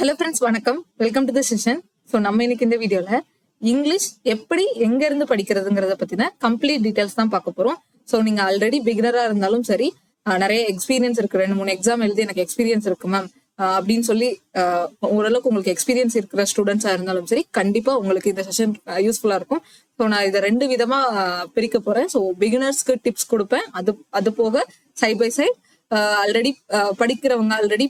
Hello friends, வணக்கம். Welcome to the session. So நம்ம இன்னைக்கு இந்த வீடியோல இங்கிலீஷ் எப்படி எங்க இருந்து படிக்கிறதுங்கிறத பத்தின கம்ப்ளீட் டீடைல்ஸ் தான் பார்க்க போறோம். ஸோ நீங்க ஆல்ரெடி பிகினரா இருந்தாலும் சரி, நிறைய எக்ஸ்பீரியன்ஸ் இருக்கு, 2-3 எக்ஸாம் எழுதி எனக்கு எக்ஸ்பீரியன்ஸ் இருக்கு மேம் அப்படின்னு சொல்லி ஓரளவுக்கு உங்களுக்கு எக்ஸ்பீரியன்ஸ் இருக்கிற ஸ்டூடெண்ட்ஸா இருந்தாலும் சரி, கண்டிப்பா உங்களுக்கு இந்த செஷன் யூஸ்ஃபுல்லா இருக்கும். ஸோ நான் இதை 2 விதமா பிரிக்க போறேன். ஸோ பிகினர்ஸ்க்கு டிப்ஸ் கொடுப்பேன், அது போக சைட் பை சைட் ஆல்ரெடி படிக்கிறவங்க, ஆல்ரெடி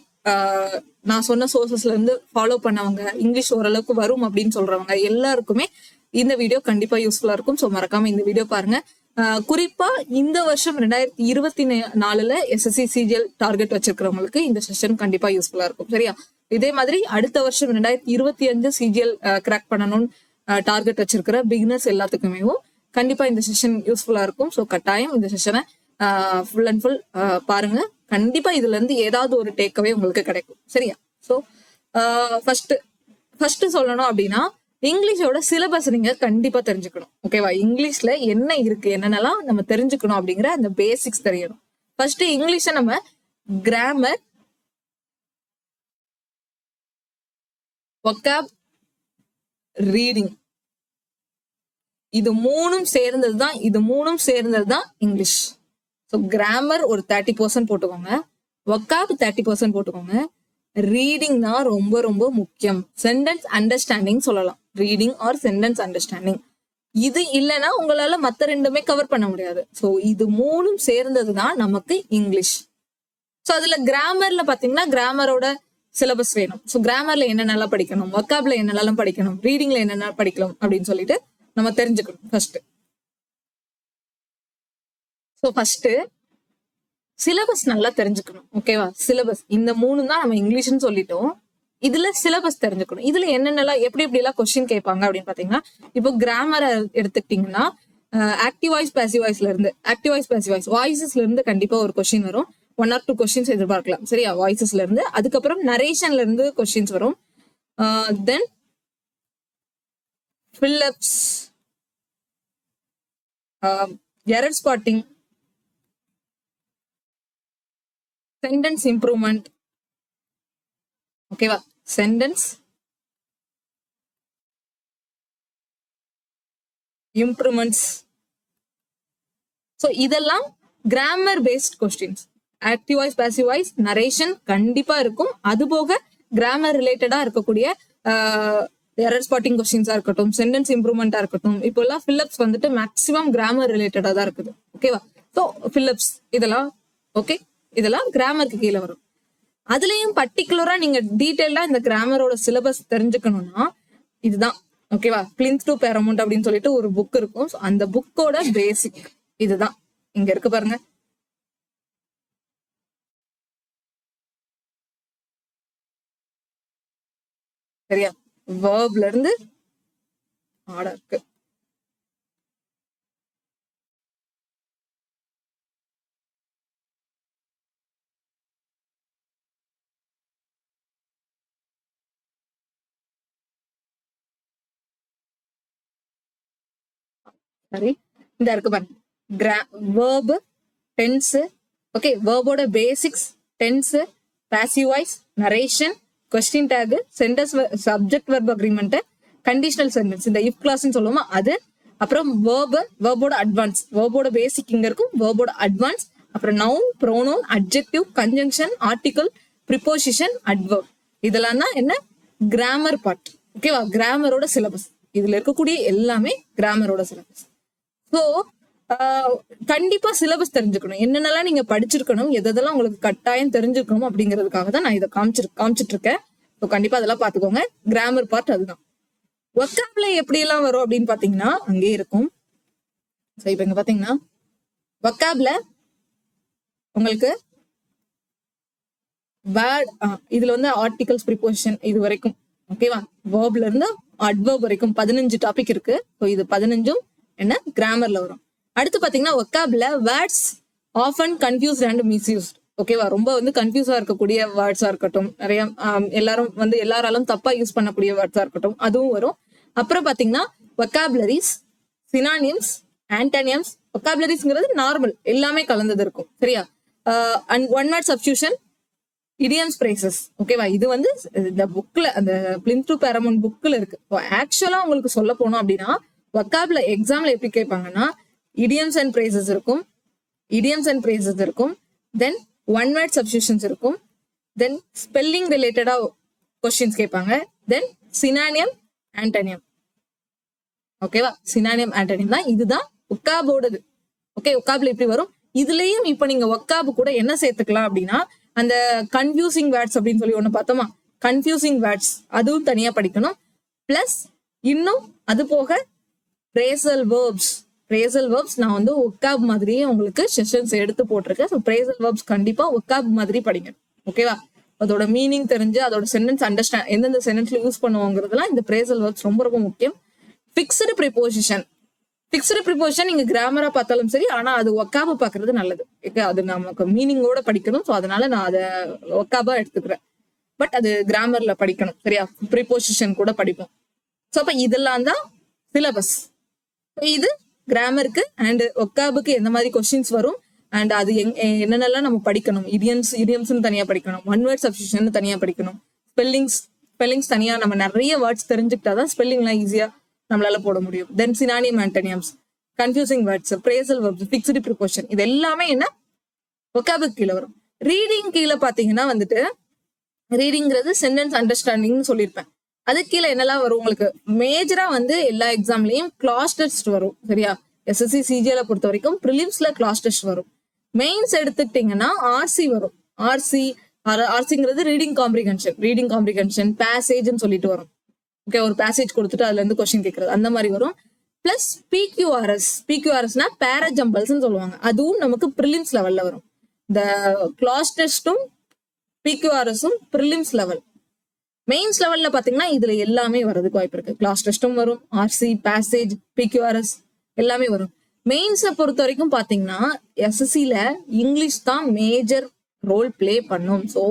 நான் சொன்ன சோர்சஸ்ல இருந்து ஃபாலோ பண்ணவங்க, இங்கிலீஷ் ஓரளவுக்கு வரும் அப்படின்னு சொல்றவங்க எல்லாருக்குமே இந்த வீடியோ கண்டிப்பா யூஸ்ஃபுல்லா இருக்கும். ஸோ மறக்காம இந்த வீடியோ பாருங்க. குறிப்பா இந்த வருஷம் 2024 SSC CGL டார்கெட் வச்சிருக்கிறவங்களுக்கு இந்த செஷன் கண்டிப்பா யூஸ்ஃபுல்லா இருக்கும். சரியா? இதே மாதிரி அடுத்த வருஷம் 2025 CGL கிராக் பண்ணணும்னு டார்கெட் வச்சிருக்கிற பிகினர்ஸ் எல்லாத்துக்குமே கண்டிப்பா இந்த செஷன் யூஸ்ஃபுல்லா இருக்கும். ஸோ கட்டாயம் இந்த செஷனை ஃபுல் அண்ட் ஃபுல் பாருங்க. கண்டிப்பா இதுல இருந்து ஏதாவது ஒரு டேக்அவே உங்களுக்கு கிடைக்கும். சரியா? ஸோ ஃபர்ஸ்ட் சொல்லணும் அப்படின்னா, இங்கிலீஷோட சிலபஸ் நீங்க கண்டிப்பா தெரிஞ்சுக்கணும். ஓகேவா? இங்கிலீஷ்ல என்ன இருக்கு, என்னென்னலாம் நம்ம தெரிஞ்சுக்கணும் அப்படிங்கிற அந்த பேசிக்ஸ் தெரியணும். ஃபர்ஸ்ட் இங்கிலீஷ நம்ம கிராமர், வொக்காப், ரீடிங், இது மூணும் சேர்ந்தது தான் இங்கிலீஷ். ஸோ கிராமர் ஒரு 30% போட்டுக்கோங்க, வொக்காப் 30% போட்டுக்கோங்க. ரீடிங் தான் ரொம்ப ரொம்ப முக்கியம். சென்டென்ஸ் அண்டர்ஸ்டாண்டிங் சொல்லலாம், ரீடிங் ஆர் சென்டென்ஸ் அண்டர்ஸ்டாண்டிங். இது இல்லைன்னா உங்களால மற்ற ரெண்டுமே கவர் பண்ண முடியாது. ஸோ இது மூணும் சேர்ந்தது தான் நமக்கு இங்கிலீஷ். ஸோ அதுல கிராமர்ல பாத்தீங்கன்னா கிராமரோட சிலபஸ் வேணும். ஸோ கிராமர்ல என்னென்னலாம் படிக்கணும், வொக்காப்ல என்னென்னலாம் படிக்கணும், ரீடிங்ல என்னென்ன படிக்கலாம் அப்படின்னு சொல்லிட்டு நம்ம தெரிஞ்சுக்கணும் ஃபர்ஸ்ட். ஸோ ஃபர்ஸ்ட் சிலபஸ் நல்லா தெரிஞ்சுக்கணும். ஓகேவா? சிலபஸ் இந்த 3 தான் நம்ம இங்கிலீஷ்னு சொல்லிட்டோம். இதுல சிலபஸ் தெரிஞ்சுக்கணும். இதுல என்னென்னலாம் எப்படி எல்லாம் கொஸ்டின் கேட்பாங்க அப்படின்னு பாத்தீங்கன்னா, இப்போ கிராமரை எடுத்துக்கிட்டீங்கன்னா ஆக்டிவ் வாய்ஸ், பாசிவ் வாய்ஸ்ல இருந்து, ஆக்டிவ் வாய்ஸ், பாசிவ் வாய்ஸ், வாய்ஸஸ்ல இருந்து கண்டிப்பா ஒரு கொஸ்டின் வரும். 1 or 2 கொஸ்டின்ஸ் எதிர்பார்க்கலாம். சரியா? வாய்ஸஸ்ல இருந்து. அதுக்கப்புறம் நரேஷன்ல இருந்து கொஸ்டின்ஸ் வரும். Then fillups, error spotting, sentence improvement. ஓகேவா? Sentence improvements. ஸோ இதெல்லாம் grammar based questions. Active voice, passive voice, narration கண்டிப்பா இருக்கும். அது போக கிராமர் ரிலேட்டடா இருக்கக்கூடிய எரர் ஸ்பாட்டிங் கொஸ்டின்ஸா இருக்கட்டும், சென்டென்ஸ் இம்ப்ரூவ்மெண்டா இருக்கட்டும். இப்போ எல்லாம் ஃபில்லப்ஸ் வந்துட்டு மேக்ஸிமம் கிராமர் ரிலேட்டடா தான் இருக்குது. ஓகேவா? ஸோ ஃபில்லப்ஸ் இதெல்லாம் ஓகே, இதெல்லாம் கிராமருக்கு கீழே வரும். அதுலயும் பர்டிகுலரா நீங்க டீடைல்டா இந்த கிராமரோட சிலபஸ் தெரிஞ்சுக்கணும்னா இதுதான். ஓகேவா? பிளின்த் டு பேரமௌண்ட் அப்படின்னு சொல்லிட்டு ஒரு புக் இருக்கும். அந்த புக்கோட பேசிக் இதுதான் இங்க இருக்கு பாருங்க. சரியா? வேர்ப்ல இருந்து ஆர்டர் இருக்கு. சரி, இந்த இருக்கு பாருங்க. Verb, tense. ஓகே, வேர்போட basics, tense, passive voice, narration, question tag, sentence, subject verb agreement, conditional sentence, இந்த இஃப் கிளாஸ்ன்னு சொல்லுவோமா அது. அப்புறம் வேர்போட அட்வான்ஸ், வேர்போட பேசிக் இங்க இருக்கும், வேர்போட அட்வான்ஸ். அப்புறம் noun, pronoun, adjective, conjunction, article, preposition, adverb. இதெல்லாம் தான் என்ன? Grammar part. ஓகேவா? கிராமரோட சிலபஸ். இதுல இருக்கக்கூடிய எல்லாமே கிராமரோட சிலபஸ். ஸோ கண்டிப்பா சிலபஸ் தெரிஞ்சுக்கணும். என்னென்னலாம் நீங்க படிச்சிருக்கணும், எதெல்லாம் உங்களுக்கு கட்டாயம் தெரிஞ்சுக்கணும் அப்படிங்கிறதுக்காக தான் நான் இதை காமிச்சிட்டு இருக்கேன். ஸோ கண்டிப்பா அதெல்லாம் பாத்துக்கோங்க. கிராமர் பார்ட் அதுதான். வொக்காப்ல எப்படி எல்லாம் வரும் அப்படின்னு பாத்தீங்கன்னா அங்கே இருக்கும். ஸோ இப்ப இங்க பாத்தீங்கன்னா வொக்காப்ல உங்களுக்கு வேர்ட், இதுல வந்து ஆர்டிகல்ஸ், ப்ரிப்போசிஷன் இது வரைக்கும். ஓகேவா? வேர்ப்ல இருந்து அட்வர்ப் வரைக்கும் 15 டாபிக் இருக்கு. ஸோ இது 15ம் என்ன கிராமர்ல வரும். அடுத்து பாத்தீங்கன்னா வொக்காப்ல words often confused and misused. ஓகேவா? ரொம்ப வந்து கன்ஃபியூஸா இருக்கக்கூடிய வேர்ட்ஸா இருக்கட்டும், நிறைய எல்லாராலும் தப்பா யூஸ் பண்ணக்கூடிய வேர்ட்ஸா இருக்கட்டும், அதுவும் வரும். அப்புறம் பாத்தீங்கன்னா வொக்காபுலரிஸ், சினானிம்ஸ், ஆன்டனியம்ஸ். வொக்காபுலரிஸ்ங்கிறது நார்மல், எல்லாமே கலந்தது இருக்கும். சரியா? And one word substitution, idioms phrases. ஓகேவா? இது வந்து இந்த புக்ல, அந்த பிளின்த் டு பேரமௌண்ட் புக்ல இருக்கு. ஆக்சுவலா உங்களுக்கு சொல்ல போனோம் அப்படின்னா வொக்காப்ல எக்ஸாம்ல எப்படி கேட்பாங்கன்னா இடியம்ஸ் அண்ட் பிரேசஸ் இருக்கும், இடியம்ஸ் அண்ட் பிரேசஸ் இருக்கும், தென் ஒன் வேர்ட் சப்ஸ்டிடியூஷன்ஸ் இருக்கும், தென் ஸ்பெல்லிங் ரிலேட்டடா கொஸ்டின்ஸ் கேட்பாங்க, தென் சினானியம் ஆண்டனியம். ஓகேவா? சினானியம் ஆண்டனியம் தான், இதுதான் ஒக்காபோடது. ஓகே, ஒக்காப்ல எப்படி வரும். இதுலயும் இப்ப நீங்க ஒக்காபு கூட என்ன சேர்த்துக்கலாம் அப்படின்னா அந்த கன்ஃபியூசிங் வேர்ட்ஸ் அப்படின்னு சொல்லி ஒண்ணு பார்த்தோமா, கன்ஃபியூசிங் வேர்ட்ஸ் அதுவும் தனியா படிக்கணும். பிளஸ் இன்னும் அது போக பிரேசல் வேர்ப்ஸ், பிரேசல் வேர்ப்ஸ் நான் வந்து ஒக்காப் மாதிரியே உங்களுக்கு செஷன்ஸ் எடுத்து போட்டிருக்கேன். ஸோ பிரேசல் வேர்ப்ஸ் கண்டிப்பா ஒக்காப் மாதிரி படிங்க. ஓகேவா? அதோட மீனிங் தெரிஞ்சு அதோட சென்டென்ஸ் அண்டர்ஸ்டாண்ட், எந்தெந்த சென்டென்ஸ்ல யூஸ் பண்ணுவோங்கிறதுலாம் இந்த பிரேசல் வேர்ப்ஸ் ரொம்ப ரொம்ப முக்கியம். ஃபிக்ஸ்டு ப்ரிபோசிஷன், ஃபிக்ஸ்டு ப்ரிபோசிஷன் நீங்க கிராமரா பார்த்தாலும் சரி, ஆனா அது ஒக்காபா பாக்குறது நல்லது. அது நமக்கு மீனிங்கோட படிக்கணும். ஸோ அதனால நான் அதை ஒக்காபா எடுத்துக்கிறேன். பட் அது கிராமர்ல படிக்கணும். சரியா? ப்ரிபோசிஷன் கூட படிப்போம். ஸோ அப்ப இதெல்லாம் தான் சிலபஸ். இது கிராமருக்கு அண்ட் ஒக்காபுக்கு எந்த மாதிரி கொஸ்டின்ஸ் வரும் அண்ட் அது என்னென்னலாம் நம்ம படிக்கணும். இடியம்ஸ்னு தனியா படிக்கணும், ஒன் வேர்ட் சப்ஸ்டிடியூஷன் தனியா படிக்கணும், ஸ்பெல்லிங்ஸ் தனியா. நம்ம நிறைய வேர்ட்ஸ் தெரிஞ்சுக்கிட்டாதான் ஸ்பெல்லிங்லாம் ஈஸியா நம்மளால போட முடியும். Then synonym antonyms, confusing words, phrasal verbs, fixed preposition, இது எல்லாமே என்ன ஒக்காபுக்கு கீழே வரும். ரீடிங் கீழே பாத்தீங்கன்னா வந்துட்டு ரீடிங்கிறது சென்டென்ஸ் அண்டர்ஸ்டாண்டிங்னு சொல்லியிருப்பேன். அதுக்கு கீழே என்னெல்லாம் வரும் உங்களுக்கு மேஜரா வந்து எல்லா எக்ஸாம்லயும் கிளாஸ் டெஸ்ட் வரும். சரியா? எஸ்எஸ்சி சிஜிஎல பொறுத்த வரைக்கும் ப்ரிலிம்ஸ்ல கிளாஸ் டெஸ்ட் வரும். மெயின்ஸ் எடுத்துக்கிட்டீங்கன்னா ஆர்சி வரும். ஆர்சிங்கிறது ரீடிங் காம்ப்ரிகென்ஷன் பேசேஜ்னு சொல்லிட்டு வரும். ஓகே, ஒரு பேசேஜ் கொடுத்துட்டு அதுல இருந்து கொஸ்டின் கேட்கறது அந்த மாதிரி வரும். பிளஸ் பிக்யூஆர்எஸ்னா பேராஜம்பிள்ஸ் சொல்லுவாங்க, அதுவும் நமக்கு ப்ரிலிம்ஸ் லெவல்ல வரும். இந்த கிளாஸ் டெஸ்டும் பிக்யூஆர்எஸும் ப்ரிலிம்ஸ் லெவல். மெயின்ஸ் லெவல்ல பாத்தீங்கன்னா இதுல எல்லாமே வர்றதுக்கு வாய்ப்பு இருக்கு. கிளாஸ் டெஸ்டும் வரும், ஆர்சி, பேசேஜ், பிக்யூஆர்எஸ் எல்லாமே வரும். மெயின்ஸை பொறுத்த வரைக்கும் பாத்தீங்கன்னா எஸ்எஸ்சில இங்கிலீஷ் தான் மேஜர் ரோல் பிளே பண்ணும். ஸோ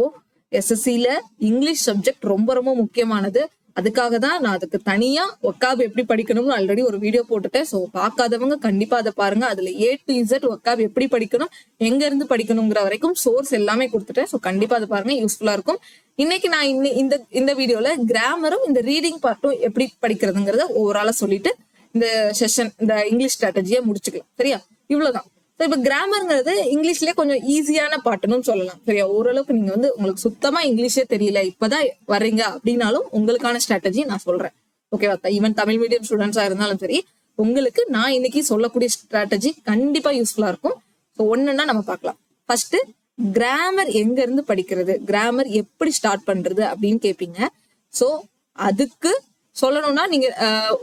எஸ்எஸ்சில இங்கிலீஷ் சப்ஜெக்ட் ரொம்ப ரொம்ப முக்கியமானது. அதுக்காக தான் நான் அதுக்கு தனியா ஒக்காப் எப்படி படிக்கணும்னு ஆல்ரெடி ஒரு வீடியோ போட்டுட்டேன். ஸோ பார்க்காதவங்க கண்டிப்பா அதை பாருங்க. அதுல A to Z ஒக்காப் எப்படி படிக்கணும், எங்க இருந்து படிக்கணுங்கிற வரைக்கும் சோர்ஸ் எல்லாமே கொடுத்துட்டேன். ஸோ கண்டிப்பா அதை பாருங்க, யூஸ்ஃபுல்லா இருக்கும். இன்னைக்கு நான் இந்த வீடியோல கிராமரும் இந்த ரீடிங் பார்ட்டும் எப்படி படிக்கிறதுங்கிறத ஓவராலா சொல்லிட்டு இந்த செஷன், இந்த இங்கிலீஷ் ஸ்ட்ராட்டஜியை முடிச்சுக்கலாம். சரியா? இவ்வளவுதான். இப்ப கிராமர்ங்கிறது இங்கிலீஷ்லயே கொஞ்சம் ஈஸியான பாட்டுன்னு சொல்லலாம். சரியா? ஓரளவுக்கு நீங்க வந்து உங்களுக்கு சுத்தமா இங்கிலீஷே தெரியல, இப்பதான் வர்றீங்க அப்படின்னாலும் உங்களுக்கான ஸ்ட்ராட்டஜி நான் சொல்றேன். ஓகேவா? ஈவன் தமிழ் மீடியம் ஸ்டூடெண்ட்ஸா இருந்தாலும் சரி, உங்களுக்கு நான் இன்னைக்கு சொல்லக்கூடிய ஸ்ட்ராட்டஜி கண்டிப்பா யூஸ்ஃபுல்லா இருக்கும். ஸோ ஒண்ணுன்னா நம்ம பார்க்கலாம். ஃபர்ஸ்ட், கிராமர் எங்க இருந்து படிக்கிறது, கிராமர் எப்படி ஸ்டார்ட் பண்றது அப்படின்னு கேட்பீங்க. ஸோ அதுக்கு சொல்லணும்னா நீங்க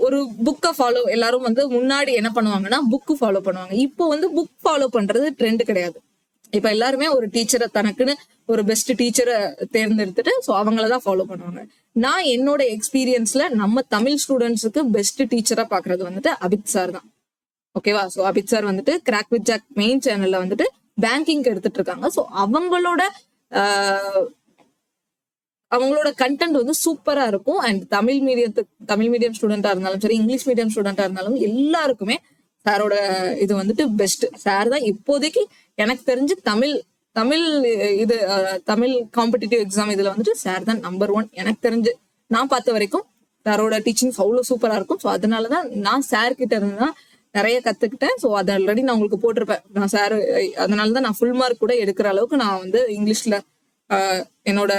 ஒரு புக்கை ஃபாலோ, எல்லாரும் வந்து முன்னாடி என்ன பண்ணுவாங்கன்னா புக்கு ஃபாலோ பண்ணுவாங்க. இப்போ வந்து புக் ஃபாலோ பண்றது ட்ரெண்ட் கிடையாது. இப்ப எல்லாருமே ஒரு டீச்சரை, தனக்குன்னு ஒரு பெஸ்ட் டீச்சரை தேர்ந்தெடுத்துட்டு ஸோ அவங்களதான் ஃபாலோ பண்ணுவாங்க. நான் என்னோட எக்ஸ்பீரியன்ஸ்ல நம்ம தமிழ் ஸ்டூடெண்ட்ஸுக்கு பெஸ்ட் டீச்சரா பாக்குறது வந்துட்டு அபித் சார் தான். ஓகேவா? ஸோ அபித் சார் வந்துட்டு கிராக் வித் ஜாக் மெயின் சேனல்ல வந்துட்டு பேங்கிங் எடுத்துட்டு இருக்காங்க. ஸோ அவங்களோட கண்டென்ட் வந்து சூப்பரா இருக்கும். அண்ட் தமிழ் மீடியம் ஸ்டூடெண்டா இருந்தாலும் சரி, இங்கிலீஷ் மீடியம் ஸ்டூடெண்டா இருந்தாலும் எல்லாருக்குமே சாரோட இது வந்துட்டு பெஸ்ட். சார் தான் இப்போதைக்கு எனக்கு தெரிஞ்சு தமிழ் காம்படிட்டிவ் எக்ஸாம் இதுல வந்துட்டு சார் தான் நம்பர் 1 எனக்கு தெரிஞ்சு. நான் பார்த்த வரைக்கும் சாரோட டீச்சிங்ஸ் அவ்வளவு சூப்பரா இருக்கும். ஸோ அதனாலதான் நான் சார் கிட்ட இருந்துதான் நிறைய கத்துக்கிட்டேன். ஸோ அதை ஆல்ரெடி நான் உங்களுக்கு போட்டிருப்பேன். நான் சார், அதனாலதான் நான் ஃபுல் மார்க் கூட எடுக்கிற அளவுக்கு நான் வந்து இங்கிலீஷ்ல என்னோட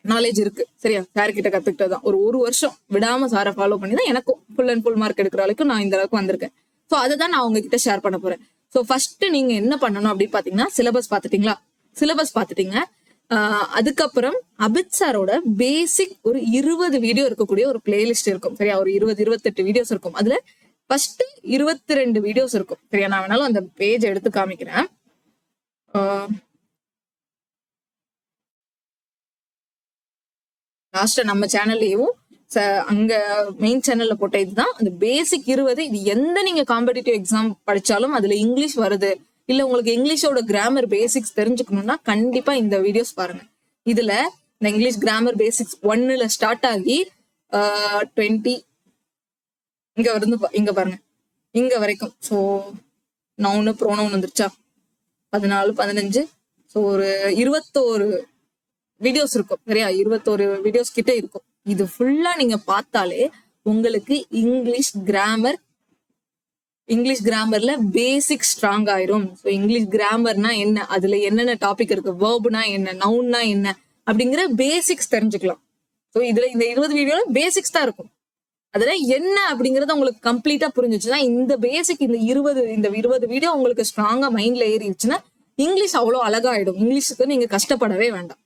நாலேஜ் இருக்கு. சரியா? சார் கிட்ட கத்துக்கிட்டதான். ஒரு வருஷம் விடாம சாரை ஃபாலோ பண்ணி தான் எனக்கும் ஃபுல் அண்ட் ஃபுல் மார்க் எடுக்கிற அளவுக்கு நான் இந்த அளவுக்கு வந்திருக்கேன். ஸோ அதை தான் நான் உங்ககிட்ட ஷேர் பண்ண போறேன். ஸோ ஃபர்ஸ்ட் நீங்க என்ன பண்ணணும் அப்படின்னு பாத்தீங்கன்னா, சிலபஸ் பாத்துட்டீங்க. அதுக்கப்புறம் அபித் சாரோட பேசிக் ஒரு 20 வீடியோ இருக்கக்கூடிய ஒரு பிளேலிஸ்ட் இருக்கும். சரியா? ஒரு 28 வீடியோஸ் இருக்கும். அதுல ஃபர்ஸ்ட் 22 வீடியோஸ் இருக்கும். சரியா? நான் வேணாலும் அந்த பேஜ் எடுத்து காமிக்கிறேன். லாஸ்டா நம்ம சேனல்லையும் அங்க மெயின் சேனல்ல போட்ட இதுதான் அந்த பேசிக் 20. இது எந்த நீங்க காம்படிட்டிவ் எக்ஸாம் படிச்சாலும் அதுல இங்கிலீஷ் வருது, இல்ல உங்களுக்கு இங்கிலீஷோட கிராமர் பேசிக்ஸ் தெரிஞ்சுக்கணும்னா கண்டிப்பா இந்த வீடியோஸ் பாருங்க. இதுல இந்த இங்கிலீஷ் கிராமர் பேசிக்ஸ் 1ல ஸ்டார்ட் ஆகி 20 இங்க பாருங்க, இங்க வரைக்கும். ஸோ நவுனு ப்ரோனவுன் வந்துருச்சா, 14, 15, ஸோ ஒரு 21 வீடியோஸ் இருக்கும் சரியா, 21 வீடியோஸ் கிட்ட இருக்கும். இது ஃபுல்லா நீங்க பார்த்தாலே உங்களுக்கு இங்கிலீஷ் கிராமர்ல பேசிக் ஸ்ட்ராங் ஆயிரும். ஸோ இங்கிலீஷ் கிராமர்னா என்ன, அதுல என்னென்ன டாபிக் இருக்கு, வேர்ப்னா என்ன, நவுன்னா என்ன அப்படிங்கிற பேசிக்ஸ் தெரிஞ்சுக்கலாம். ஸோ இதுல இந்த 20 வீடியோல பேசிக்ஸ் தான் இருக்கும். அதுல என்ன அப்படிங்கறது உங்களுக்கு கம்ப்ளீட்டா புரிஞ்சிச்சுன்னா இந்த பேசிக் இந்த 20 வீடியோ உங்களுக்கு ஸ்ட்ராங்கா மைண்ட்ல ஏறிடுச்சுன்னா இங்கிலீஷ் அவ்வளவு அழகாயிடும். இங்கிலீஷுக்கு நீங்க கஷ்டப்படவே வேண்டாம்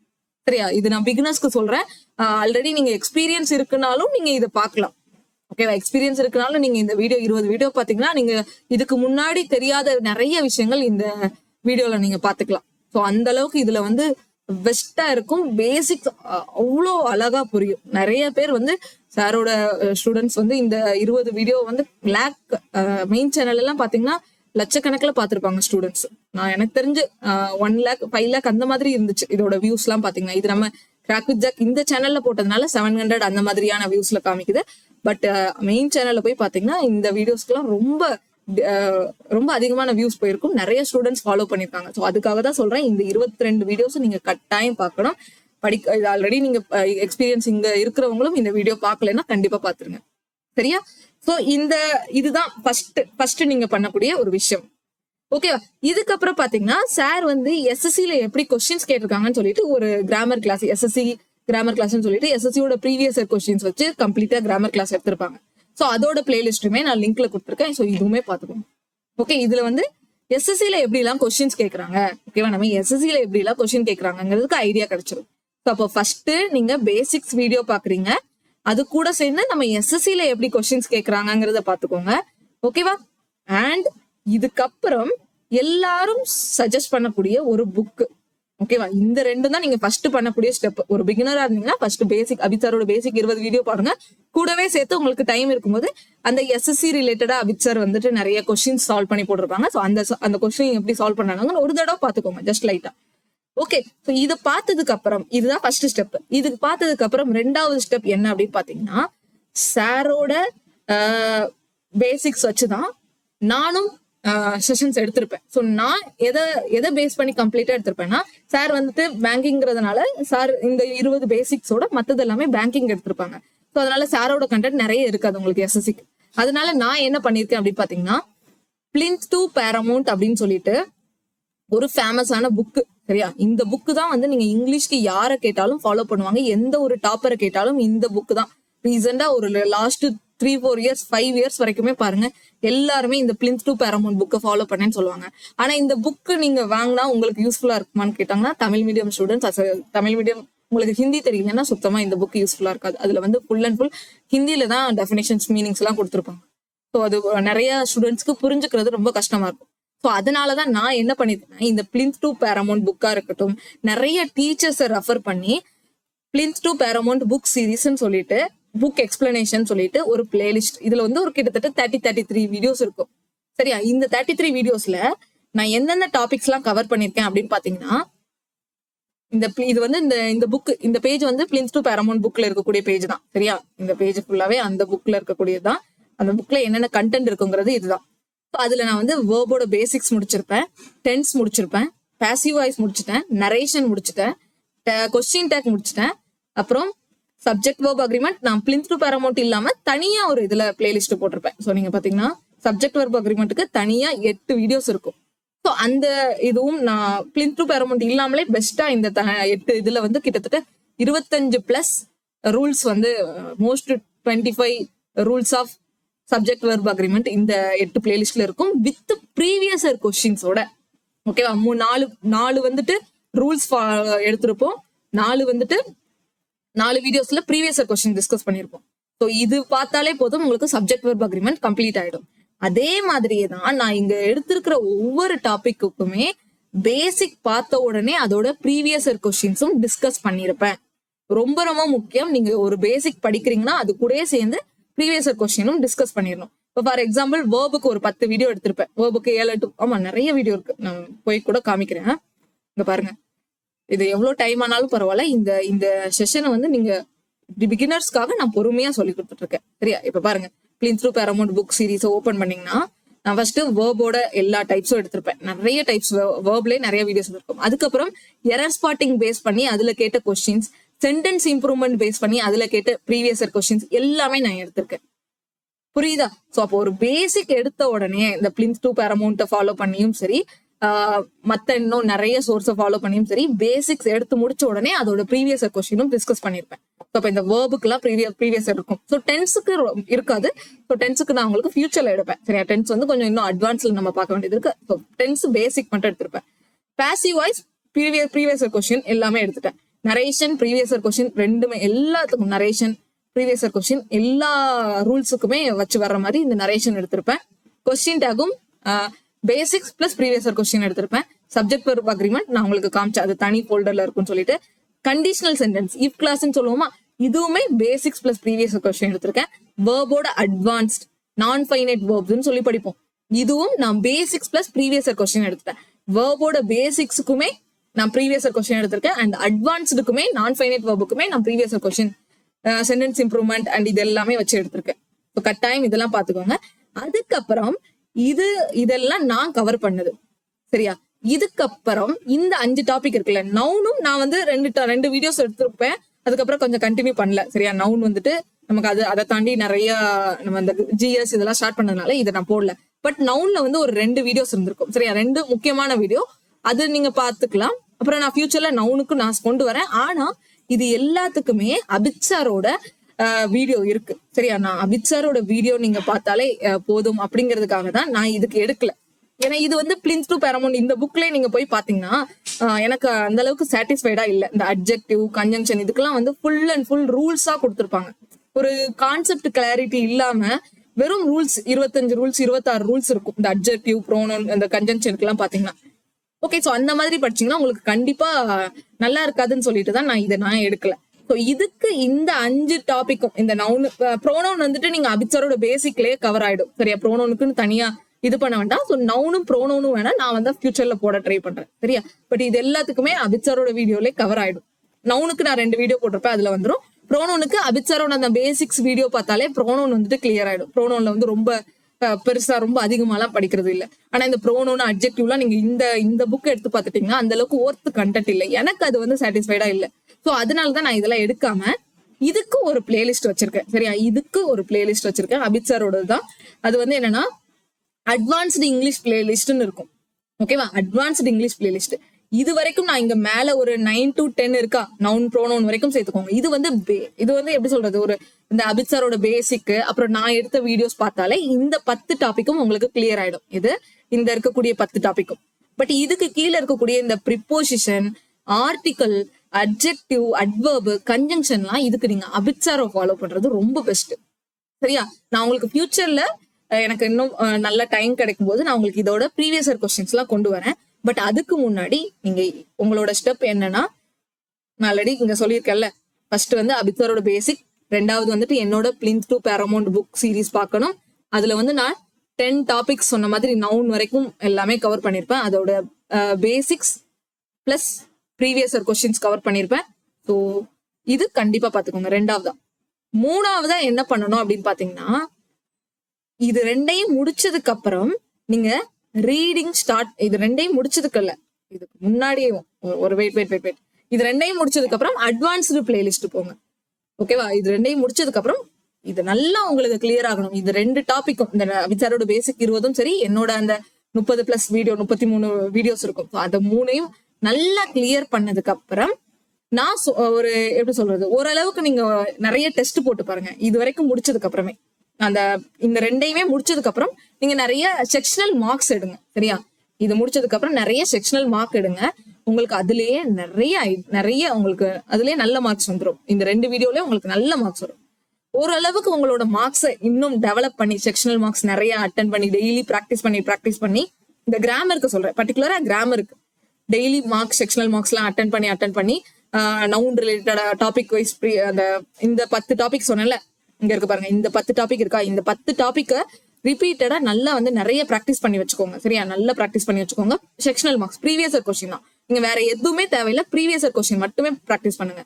சரியா. இது நான் பிகினர்ஸ்க்கு சொல்றேன். ஆல்ரெடி நீங்க எக்ஸ்பீரியன்ஸ் இருக்குனாலும் நீங்க இதை பார்க்கலாம் ஓகேவா. எக்ஸ்பீரியன்ஸ் இருக்கனாலும் நீங்க இந்த 20 வீடியோ பாத்தீங்கன்னா நீங்க இதுக்கு முன்னாடி தெரியாத நிறைய விஷயங்கள் இந்த வீடியோல நீங்க பாத்துக்கலாம். ஸோ அந்த அளவுக்கு இதுல வந்து பெஸ்டா இருக்கும். பேசிக் அவ்வளோ அழகா புரியும். நிறைய பேர் வந்து சாரோட ஸ்டூடெண்ட்ஸ் வந்து இந்த 20 வீடியோ வந்து மெயின் சேனல் எல்லாம் பாத்தீங்கன்னா லட்சக்கணக்கில் பார்த்திருப்பாங்க ஸ்டூடெண்ட்ஸ். நான் எனக்கு தெரிஞ்சு 1 lakh 5 lakh அந்த மாதிரி இருந்துச்சு இதோட வியூஸ் எல்லாம் பாத்தீங்கன்னா. இது நம்ம கிராக் வித் ஜாக் இந்த சேனல்ல போட்டதுனால 700 அந்த மாதிரியான வியூஸ்ல காமிக்குது. பட் மெயின் சேனல்ல போய் பாத்தீங்கன்னா இந்த வீடியோஸ்க்குலாம் ரொம்ப அதிகமான வியூஸ் போயிருக்கும். நிறைய ஸ்டூடெண்ட்ஸ் ஃபாலோ பண்ணிருக்காங்க. ஸோ அதுக்காக தான் சொல்றேன் இந்த 22 வீடியோஸ் நீங்க கட்டாயம் பார்க்கணும். ஆல்ரெடி நீங்க எக்ஸ்பீரியன்ஸ் இங்க இருக்கிறவங்களும் இந்த வீடியோ பார்க்கலன்னா கண்டிப்பா பாத்துருங்க சரியா. சோ இதுதான் ஃபர்ஸ்ட் நீங்க பண்ணக்கூடிய ஒரு விஷயம் ஓகேவா. இதுக்கப்புறம் பாத்தீங்கன்னா சார் வந்து எஸ்எஸ்சில எப்படி கொஸ்டின்ஸ் கேட்டிருக்காங்கன்னு சொல்லிட்டு ஒரு கிராமர் கிளாஸ், எஸ்எஸ்சி கிராமர் கிளாஸ்னு சொல்லிட்டு எஸ்எஸ்சியோட ப்ரீவியஸ் இயர் கொஸ்டின்ஸ் வச்சு கம்ப்ளீட்டா கிராமர் கிளாஸ் எடுத்திருப்பாங்க. சோ அதோட பிளேலிஸ்ட்டுமே நான் லிங்க்ல கொடுத்துருக்கேன். ஸோ இதுவுமே பாத்துக்கோங்க ஓகே. இதுல வந்து எஸ்எஸ்சில எப்படி எல்லாம் கொஸ்டின்ஸ் கேட்கறாங்க ஓகேவா, நம்ம எஸ்எஸ்சில எப்படி எல்லாம் கொஸ்டின் கேட்கறாங்கிறதுக்கு ஐடியா கிடைச்சிடும். ஸோ அப்போ ஃபர்ஸ்ட் நீங்க பேசிக்ஸ் வீடியோ பாக்குறீங்க, அது கூட சேர்ந்து நம்ம எஸ்எஸ்சில எப்படி கொஸ்டின்ஸ் கேட்கறாங்கிறத பாத்துக்கோங்க ஓகேவா. அண்ட் இதுக்கப்புறம் எல்லாரும் சஜஸ்ட் பண்ணக்கூடிய ஒரு புக் ஓகேவா. இந்த ரெண்டும் தான் நீங்க ஃபர்ஸ்ட் பண்ணக்கூடிய ஸ்டெப். ஒரு பிகினரா இருந்தீங்கன்னா ஃபர்ஸ்ட் பேசிக் அபித்சாரோட பேசிக் 20 வீடியோ பாருங்க. கூடவே சேர்த்து உங்களுக்கு டைம் இருக்கும்போது அந்த எஸ்எஸ்சி ரிலேட்டடா அபித்சார் வந்துட்டு நிறைய கொஸ்டின்ஸ் சால்வ் பண்ணி போட்டிருப்பாங்க. ஸோ அந்த கொஸ்டின் எப்படி சால்வ் பண்ணாங்கன்னு ஒரு தடவை பாத்துக்கோங்க ஜஸ்ட் லைட்டா ஓகே. ஸோ இதை பார்த்ததுக்கு அப்புறம் இதுதான் ஃபர்ஸ்ட் ஸ்டெப். இதுக்கு பார்த்ததுக்கு அப்புறம் 2வது ஸ்டெப் என்ன அப்படின்னு பாத்தீங்கன்னா சாரோட பேசிக்ஸ் வச்சுதான் நானும் செஷன்ஸ் எடுத்திருப்பேன். ஸோ நான் எதை பேஸ் பண்ணி கம்ப்ளீட்டா எடுத்திருப்பேன்னா சார் வந்துட்டு பேங்கிங்கிறதுனால சார் இந்த 20 பேசிக்ஸோட மற்றது எல்லாமே பேங்கிங் எடுத்திருப்பாங்க. ஸோ அதனால சாரோட கண்டென்ட் நிறைய இருக்காது உங்களுக்கு எஸ்எஸ்சிக்கு. அதனால நான் என்ன பண்ணிருக்கேன் அப்படின்னு பாத்தீங்கன்னா பிளின்த் டு பேரமௌண்ட் அப்படின்னு சொல்லிட்டு ஒரு ஃபேமஸான புக்கு சரியா. இந்த புக்கு தான் வந்து நீங்க இங்கிலீஷ்க்கு யாரை கேட்டாலும் ஃபாலோ பண்ணுவாங்க. எந்த ஒரு டாப்பரை கேட்டாலும் இந்த புக்கு தான். ரீசெண்டா ஒரு லாஸ்ட் 3-4 இயர்ஸ் 5 இயர்ஸ் வரைக்குமே பாருங்க எல்லாருமே இந்த பிளின்த் டு பேரமௌண்ட் புக்கை ஃபாலோ பண்ணேன்னு சொல்லுவாங்க. ஆனா இந்த புக்கு நீங்க வாங்கினா உங்களுக்கு யூஸ்ஃபுல்லா இருக்குமான்னு கேட்டாங்கன்னா Tamil medium students, Tamil medium உங்களுக்கு ஹிந்தி தெரியலன்னா சுத்தமா இந்த புக் யூஸ்ஃபுல்லா இருக்காது. அதுல வந்து ஃபுல் அண்ட் ஃபுல் ஹிந்தியில தான் டெஃபினேஷன்ஸ் மீனிங்ஸ் எல்லாம் கொடுத்துருப்பாங்க. ஸோ அது நிறைய ஸ்டூடெண்ட்ஸ்க்கு புரிஞ்சுக்கிறது ரொம்ப கஷ்டமா இருக்கும். ஸோ அதனாலதான் நான் என்ன பண்ணிருக்கேன்னா இந்த பிளின்த் டு பேரமௌண்ட் புக்கா இருக்கட்டும் நிறைய டீச்சர்ஸை ரெஃபர் பண்ணி பிளின்த் டு பேரமௌண்ட் புக் சீரீஸ்ன்னு சொல்லிட்டு புக் எக்ஸ்பிளனேஷன் சொல்லிட்டு ஒரு பிளேலிஸ்ட் இதுல வந்து ஒரு கிட்டத்தட்ட 33 வீடியோஸ் இருக்கும் சரியா. இந்த 33 வீடியோஸ்ல நான் எந்தெந்த டாபிக்ஸ் எல்லாம் கவர் பண்ணிருக்கேன் அப்படின்னு பாத்தீங்கன்னா இது வந்து இந்த புக் இந்த பேஜ் வந்து பிளின்த் டு பேரமௌண்ட் புக்ல இருக்கக்கூடிய பேஜ் தான் சரியா. இந்த பேஜ் ஃபுல்லாவே அந்த புக்ல இருக்கக்கூடியதுதான். அந்த புக்ல என்னென்ன கண்டென்ட் இருக்குங்கிறது இதுதான். அதுல நான் வந்து வேர்போட பேசிக்ஸ் முடிச்சிருப்பேன், டென்ஸ் முடிச்சிருப்பேன், பாசிவ் வாய்ஸ் முடிச்சிட்டேன், நரேஷன் முடிச்சிட்டேன், கொஸ்டின் டேக் முடிச்சிட்டேன். அப்புறம் சப்ஜெக்ட் வேர்ப் அக்ரிமெண்ட் நான் பிளின்த் டு பேரமௌண்ட் இல்லாம தனியா ஒரு இதுல பிளேலிஸ்ட் போட்டிருப்பேன். ஸோ நீங்க பாத்தீங்கன்னா சப்ஜெக்ட் வேர்ப் அக்ரிமெண்ட்டுக்கு தனியா 8 வீடியோஸ் இருக்கும். ஸோ அந்த இதுவும் நான் பிளின்த் டு பேரமௌண்ட் இல்லாமலே பெஸ்டா இந்த 8 இதுல வந்து கிட்டத்தட்ட 25+ ரூல்ஸ் வந்து most 25 rules of subject verb agreement இந்த 8 பிளேலிஸ்ட்ல இருக்கும் வித் ப்ரீவியஸ் இயர் கொஸ்டின்ஸோட ஓகேவா. 4 வந்துட்டு ரூல்ஸ் எடுத்திருப்போம், 4 வீடியோஸ்ல ப்ரீவியஸ் இயர் கொஸ்டின் டிஸ்கஸ் பண்ணிருப்போம். ஸோ இது பார்த்தாலே போதும் உங்களுக்கு சப்ஜெக்ட் வெர்ப் அக்ரிமெண்ட் கம்ப்ளீட் ஆயிடும். அதே மாதிரியே தான் நான் இங்க எடுத்திருக்கிற ஒவ்வொரு டாபிக்குமே பேசிக் பார்த்த உடனே அதோட ப்ரீவியஸ் இயர் கொஸ்டின்ஸும் டிஸ்கஸ் பண்ணிருப்பேன். ரொம்ப ரொம்ப முக்கியம். நீங்க ஒரு பேசிக் படிக்கிறீங்கன்னா அது கூடயே சேர்ந்து ப்ரீவியஸ் இயர் கொஸ்டினும் டிஸ்கஸ் பண்ணிடணும். இப்போ ஃபார் எக்ஸாம்பிள் வேர்புக்கு ஒரு 10 வீடியோ எடுத்திருப்பேன். வேர்புக்கு 7-8 ஆமா நிறைய வீடியோ இருக்கு, நான் போய் கூட காமிக்கிறேன். இங்க பாருங்க, இது எவ்வளவு டைம் ஆனாலும் பரவாயில்ல. இந்த செஷனை வந்து நீங்க பிகினர்ஸ்க்காக நான் பொறுமையா சொல்லி கொடுத்துட்டு இருக்கேன் சரியா. இப்ப பாருங்க plinth to Paramount book series open பண்ணீங்கன்னா நான் ஃபர்ஸ்ட் வேர்போட எல்லா டைப்ஸும் எடுத்திருப்பேன். நிறைய டைப்ஸ் வேர்ப்லயே நிறைய வீடியோஸ் இருக்கும். அதுக்கப்புறம் எரர் ஸ்பாட்டிங் பேஸ் பண்ணி அதுல கேட்ட கொஸ்டின்ஸ், சென்டென்ஸ் இம்ப்ரூவ்மெண்ட் பேஸ் பண்ணி அதுல கேட்ட ப்ரீவியஸ் இயர் கொஸ்டின்ஸ் எல்லாமே நான் எடுத்திருக்கேன். புரியுதா? சோ அப்போ ஒரு பேசிக் எடுத்த உடனே இந்த பிளின்த் டு பேரமௌண்ட்டை ஃபாலோ பண்ணியும் சரி, மத்த இன்னும் நிறைய சோர்ஸை ஃபாலோ பண்ணியும் சரி, பேசிக்ஸ் எடுத்து முடிச்ச உடனே அதோட ப்ரீவியஸ் இயர் கொஸ்டினும் டிஸ்கஸ் பண்ணிருப்பேன். இப்போ இந்த வேர்புக்குலாம் ப்ரீவியஸ் இருக்கும். ஸோ டென்ஸுக்கு இருக்காது. ஸோ டென்ஸுக்கு நான் உங்களுக்கு ஃபியூச்சர்ல எடுப்பேன். சரியா? டென்ஸ் வந்து கொஞ்சம் இன்னும் அட்வான்ஸ்ல நம்ம பார்க்க வேண்டியது இருக்கு. ஸோ டென்ஸ் பேசிக் மட்டும் எடுத்திருப்பேன். Passive voice previous year question எல்லாமே எடுத்துட்டேன். நரேஷன் ப்ரீவியஸ் இயர் கொஸ்டின் ரெண்டுமே, எல்லாத்துக்கும் நரேஷன் ப்ரீவியஸ் இயர் கொஸ்டின் எல்லா ரூல்ஸுக்குமே வச்சு வர்ற மாதிரி இந்த நரேஷன் எடுத்திருப்பேன். கொஸ்டின் டேகும் basics plus previous year question எடுத்திருப்பேன். சப்ஜெக்ட் வெர்ப் அக்ரிமெண்ட் நான் உங்களுக்கு காமிச்சேன், அது தனி ஃபோல்டர்ல இருக்கும்னு சொல்லிட்டு. கண்டிஷனல் சென்டென்ஸ் இஃப் கிளாஸ்ன்னு சொல்லுவோமா, இதுவுமே பேசிக்ஸ் பிளஸ் ப்ரீவியஸ் கொஸ்டின் எடுத்திருக்கேன். வேர்போட அட்வான்ஸ்ட் நான் ஃபைனைட் வேர்ப்ஸ்னு சொல்லி படிப்போம். இதுவும் நான் பேசிக்ஸ் பிளஸ் ப்ரீவியஸ் கொஸ்டின் எடுத்துட்டேன். வேர்போட பேசிக்ஸுக்குமே நான் ப்ரீவியஸ் கொஸ்டின் எடுத்திருக்கேன். அண்ட் அட்வான்ஸ்டுக்குமே நான் ஃபைனைட் வேர்புக்குமே நான் previous question, sentence improvement and இது எல்லாமே வச்சு எடுத்திருக்கேன். இப்போ கட்டாயம் இதெல்லாம் பாத்துக்கோங்க. அதுக்கப்புறம் இதெல்லாம் நான் கவர் பண்ணது. சரியா? இதுக்கப்புறம் இந்த 5 டாபிக் இருக்குல்ல, நவுனும் நான் வந்து ரெண்டு வீடியோஸ் எடுத்திருப்பேன். அதுக்கப்புறம் கொஞ்சம் கண்டினியூ பண்ணல. சரியா? நவுன் வந்துட்டு நமக்கு அதை தாண்டி நிறைய நம்ம அந்த ஜிஎஸ் இதெல்லாம் ஸ்டார்ட் பண்ணதுனால இதை நான் போடல. பட் நவுன்ல வந்து ஒரு 2 வீடியோஸ் இருந்திருக்கும். சரியா? 2 முக்கியமான வீடியோ, அது நீங்க பாத்துக்கலாம். அப்புறம் நான் ஃபியூச்சர்ல நவுனுக்கு நான் கொண்டு வரேன். ஆனா இது எல்லாத்துக்குமே அபித்சாரோட வீடியோ இருக்கு. சரியா? நான் அபித்சாரோட வீடியோ நீங்க பார்த்தாலே போதும் அப்படிங்கிறதுக்காக தான் நான் இதுக்கு எடுக்கல. ஏன்னா இது வந்து பிளின்த் டு பேரமௌண்ட் இந்த புக்லயே நீங்க போய் பாத்தீங்கன்னா எனக்கு அந்த அளவுக்கு சாட்டிஸ்ஃபைடா இல்ல. இந்த அட்ஜெக்டிவ், கன்ஜங்ஷன் இதுக்கெல்லாம் வந்து ஃபுல் அண்ட் ஃபுல் ரூல்ஸா கொடுத்துருப்பாங்க. ஒரு கான்செப்ட் கிளாரிட்டி இல்லாம வெறும் ரூல்ஸ் 25 ரூல்ஸ் 26 ரூல்ஸ் இருக்கும். இந்த அட்ஜெக்டிவ், ப்ரோனவுன், இந்த கன்ஜங்ஷனுக்கு எல்லாம் பாத்தீங்கன்னா ஓகே. ஸோ அந்த மாதிரி படிச்சீங்கன்னா உங்களுக்கு கண்டிப்பா நல்லா இருக்காதுன்னு சொல்லிட்டு தான் நான் எடுக்கல. ஸோ இதுக்கு இந்த 5 டாபிக்கும், இந்த நவுன் ப்ரோனவுன் வந்துட்டு நீங்க அபிச்சாரோட பேசிக்லயே கவர் ஆயிடும். சரியா? ப்ரோனவுனுக்குன்னு தனியா இது பண்ண வேண்டாம். ஸோ நவுனும் ப்ரோனவுனும் வேணா நான் வந்து ஃபியூச்சர்ல போட ட்ரை பண்றேன். சரியா? பட் இது எல்லாத்துக்குமே அபிச்சாரோட வீடியோலயே கவர் ஆயிடும். நவுனுக்கு நான் 2 வீடியோ போட்டிருப்பேன், அதுல வந்துடும். ப்ரோனவுனுக்கு அபிச்சாரோட அந்த பேசிக்ஸ் வீடியோ பார்த்தாலே ப்ரோனவுன் வந்துட்டு கிளியர் ஆயிடும். ப்ரோனவுன்ல வந்து ரொம்ப பெருசா ரொம்ப அதிகமாலாம் படிக்கிறது இல்லை. ஆனா இந்த ப்ரோனவுன், அட்ஜெக்டிவ்லாம் நீங்க இந்த புக் எடுத்து பார்த்துட்டீங்கன்னா அந்த அளவுக்கு ஒர்த் கண்டென்ட் இல்லை. எனக்கு அது வந்து சாட்டிஸ்ஃபைடா இல்லை. ஸோ அதனாலதான் நான் இதெல்லாம் எடுக்காம இதுக்கு ஒரு பிளேலிஸ்ட் வச்சிருக்கேன். சரியா? இதுக்கு ஒரு பிளேலிஸ்ட் வச்சிருக்கேன், அபித்சாரோட தான். அது வந்து என்னன்னா அட்வான்ஸ்டு இங்கிலீஷ் பிளேலிஸ்ட்னு இருக்கும். ஓகேவா? Advanced English playlist. இது வரைக்கும் நான் இங்க மேல ஒரு 9 to 10 இருக்கா, நவுன் ப்ரோனவுன் வரைக்கும் சேர்த்துக்கோங்க. இது வந்து எப்படி சொல்றது, ஒரு இந்த அபித்சாரோட பேசிக், அப்புறம் நான் எடுத்த வீடியோஸ் பார்த்தாலே இந்த 10 டாபிக்கும் உங்களுக்கு கிளியர் ஆயிடும். இது இந்த இருக்கக்கூடிய 10 டாபிக்கும். பட் இதுக்கு கீழே இருக்கக்கூடிய இந்த ப்ரிப்போசிஷன், ஆர்டிகல், அட்ஜெக்டிவ், அட்வர்ப், கன்ஜங்ஷன்லாம் இதுக்கு நீங்க அபித்சாரோ ஃபாலோ பண்றது ரொம்ப பெஸ்ட். சரியா? நான் உங்களுக்கு ஃபியூச்சர்ல எனக்கு இன்னும் நல்ல டைம் கிடைக்கும் போது நான் உங்களுக்கு இதோட ப்ரீவியஸ் இயர் கொஸ்டின்ஸ் எல்லாம் கொண்டு வரேன். பட் அதுக்கு முன்னாடி நீங்க உங்களோட ஸ்டெப் என்னன்னா, நான் ஆல்ரெடி இங்க சொல்லியிருக்கேன்ல, ஃபர்ஸ்ட் வந்து அபித்சாரோட பேசிக், 2வது வந்துட்டு என்னோட plinth to Paramount book series பார்க்கணும். அதுல வந்து நான் 10 டாபிக்ஸ் சொன்ன மாதிரி நவுன் வரைக்கும் எல்லாமே கவர் பண்ணிருப்பேன். அதோட basics plus previous year questions cover பண்ணிருப்பேன். ஸோ இது கண்டிப்பா பாத்துக்கோங்க. 2வதா. 3வதா என்ன பண்ணணும் அப்படின்னு பாத்தீங்கன்னா, இது 2ஐயும் முடிச்சதுக்கு அப்புறம் நீங்க ரீடிங் ஸ்டார்ட். இது 2ஐயும் முடிச்சதுக்கு இல்ல, இதுக்கு முன்னாடியே ஒரு வெயிட். இது 2ஐயும் முடிச்சதுக்கு அப்புறம் அட்வான்ஸ்டு பிளேலிஸ்ட் போங்க. ஓகேவா? இது 2ஐயும் முடிச்சதுக்கு அப்புறம் இது நல்லா உங்களுக்கு கிளியர் ஆகணும். இது 2 டாபிக்கும், இந்த அபிச்சாரோட பேசிக் 20ம் சரி, என்னோட அந்த 30+ வீடியோ 33 வீடியோஸ் இருக்கும். அதை 3ஐயும் நல்லா கிளியர் பண்ணதுக்கு அப்புறம் நான் ஒரு எப்படி சொல்றது, ஓரளவுக்கு நீங்க நிறைய டெஸ்ட் போட்டு பாருங்க. இது வரைக்கும் முடிச்சதுக்கு அப்புறமே இந்த 2ஐயுமே முடிச்சதுக்கு அப்புறம் நீங்க நிறைய செக்ஷனல் மார்க்ஸ் எடுங்க. சரியா? இது முடிச்சதுக்கு அப்புறம் நிறைய செக்ஷனல் மார்க் எடுங்க. உங்களுக்கு அதுலயே நிறைய உங்களுக்கு அதுலயே நல்ல மார்க்ஸ் வந்துடும். இந்த 2 வீடியோலயே உங்களுக்கு நல்ல மார்க்ஸ் வரும். ஓரளவுக்கு உங்களோட மார்க்ஸை இன்னும் டெவலப் பண்ணி, செக்ஷனல் மார்க்ஸ் நிறைய அட்டன் பண்ணி, டெய்லி ப்ராக்டிஸ் பண்ணி, இந்த கிராமருக்கு சொல்றேன், பர்டிகுலரா கிராமருக்கு டெய்லி மார்க்ஸ், செக்ஷனல் மார்க்ஸ் எல்லாம் அட்டன் பண்ணி நவுன் ரிலேட்டட் டாபிக் வைஸ் இந்த 10 டாபிக் சொன்னேன்ல, இங்க இருக்கு பாருங்க, இந்த 10 டாபிக் இருக்கா, இந்த 10 டாபிக்க ரிப்பீட்டடா நல்லா வந்து நிறைய ப்ராக்டிஸ் பண்ணி வச்சுக்கோங்க. சரியா? நல்லா ப்ராக்டிஸ் பண்ணி வச்சுக்கோங்க. Sectional marks previous year question தான், நீங்க வேற எதுவுமே தேவையில்லை. ப்ரீவியஸ் இயர் கொஸ்டின் மட்டுமே ப்ராக்டிஸ் பண்ணுங்க.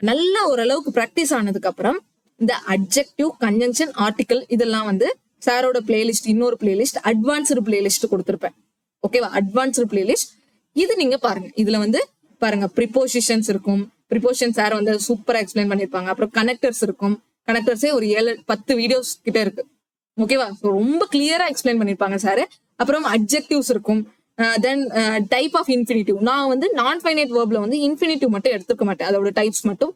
நல்லா ஓரளவுக்கு ப்ராக்டிஸ் ஆனதுக்கு அப்புறம் இந்த அட்ஜெக்டிவ், கன்ஜங்ஷன், ஆர்டிகல் இதெல்லாம் வந்து சாரோட பிளேலிஸ்ட், இன்னொரு பிளேலிஸ்ட், அட்வான்ஸ்டு பிளேலிஸ்ட் கொடுத்துருப்பேன். ஓகேவா? அட்வான்ஸ்டு பிளேலிஸ்ட் இது நீங்க பாருங்க. இதுல வந்து பாருங்க ப்ரிப்போசிஷன்ஸ் இருக்கும். ப்ரிப்போசிஷன் சார் வந்து சூப்பரா எக்ஸ்பிளைன் பண்ணிருப்பாங்க. அப்புறம் கனெக்டர்ஸ் இருக்கும். கனெக்டர்ஸே ஒரு 7-10 வீடியோஸ் கிட்ட இருக்கு. ஓகேவா? ரொம்ப கிளியரா எக்ஸ்பிளைன் பண்ணிருப்பாங்க சார். அப்புறம் அட்ஜெக்டிவ்ஸ் இருக்கும். தென் டைப் ஆஃப் இன்ஃபினிட்டிவ். நான் வந்து நான் ஃபைனைட் வேர்ப்ல வந்து இன்ஃபினிட்டிவ் மட்டும் எடுத்துக்க மாட்டேன், அதோட டைப்ஸ் மட்டும்.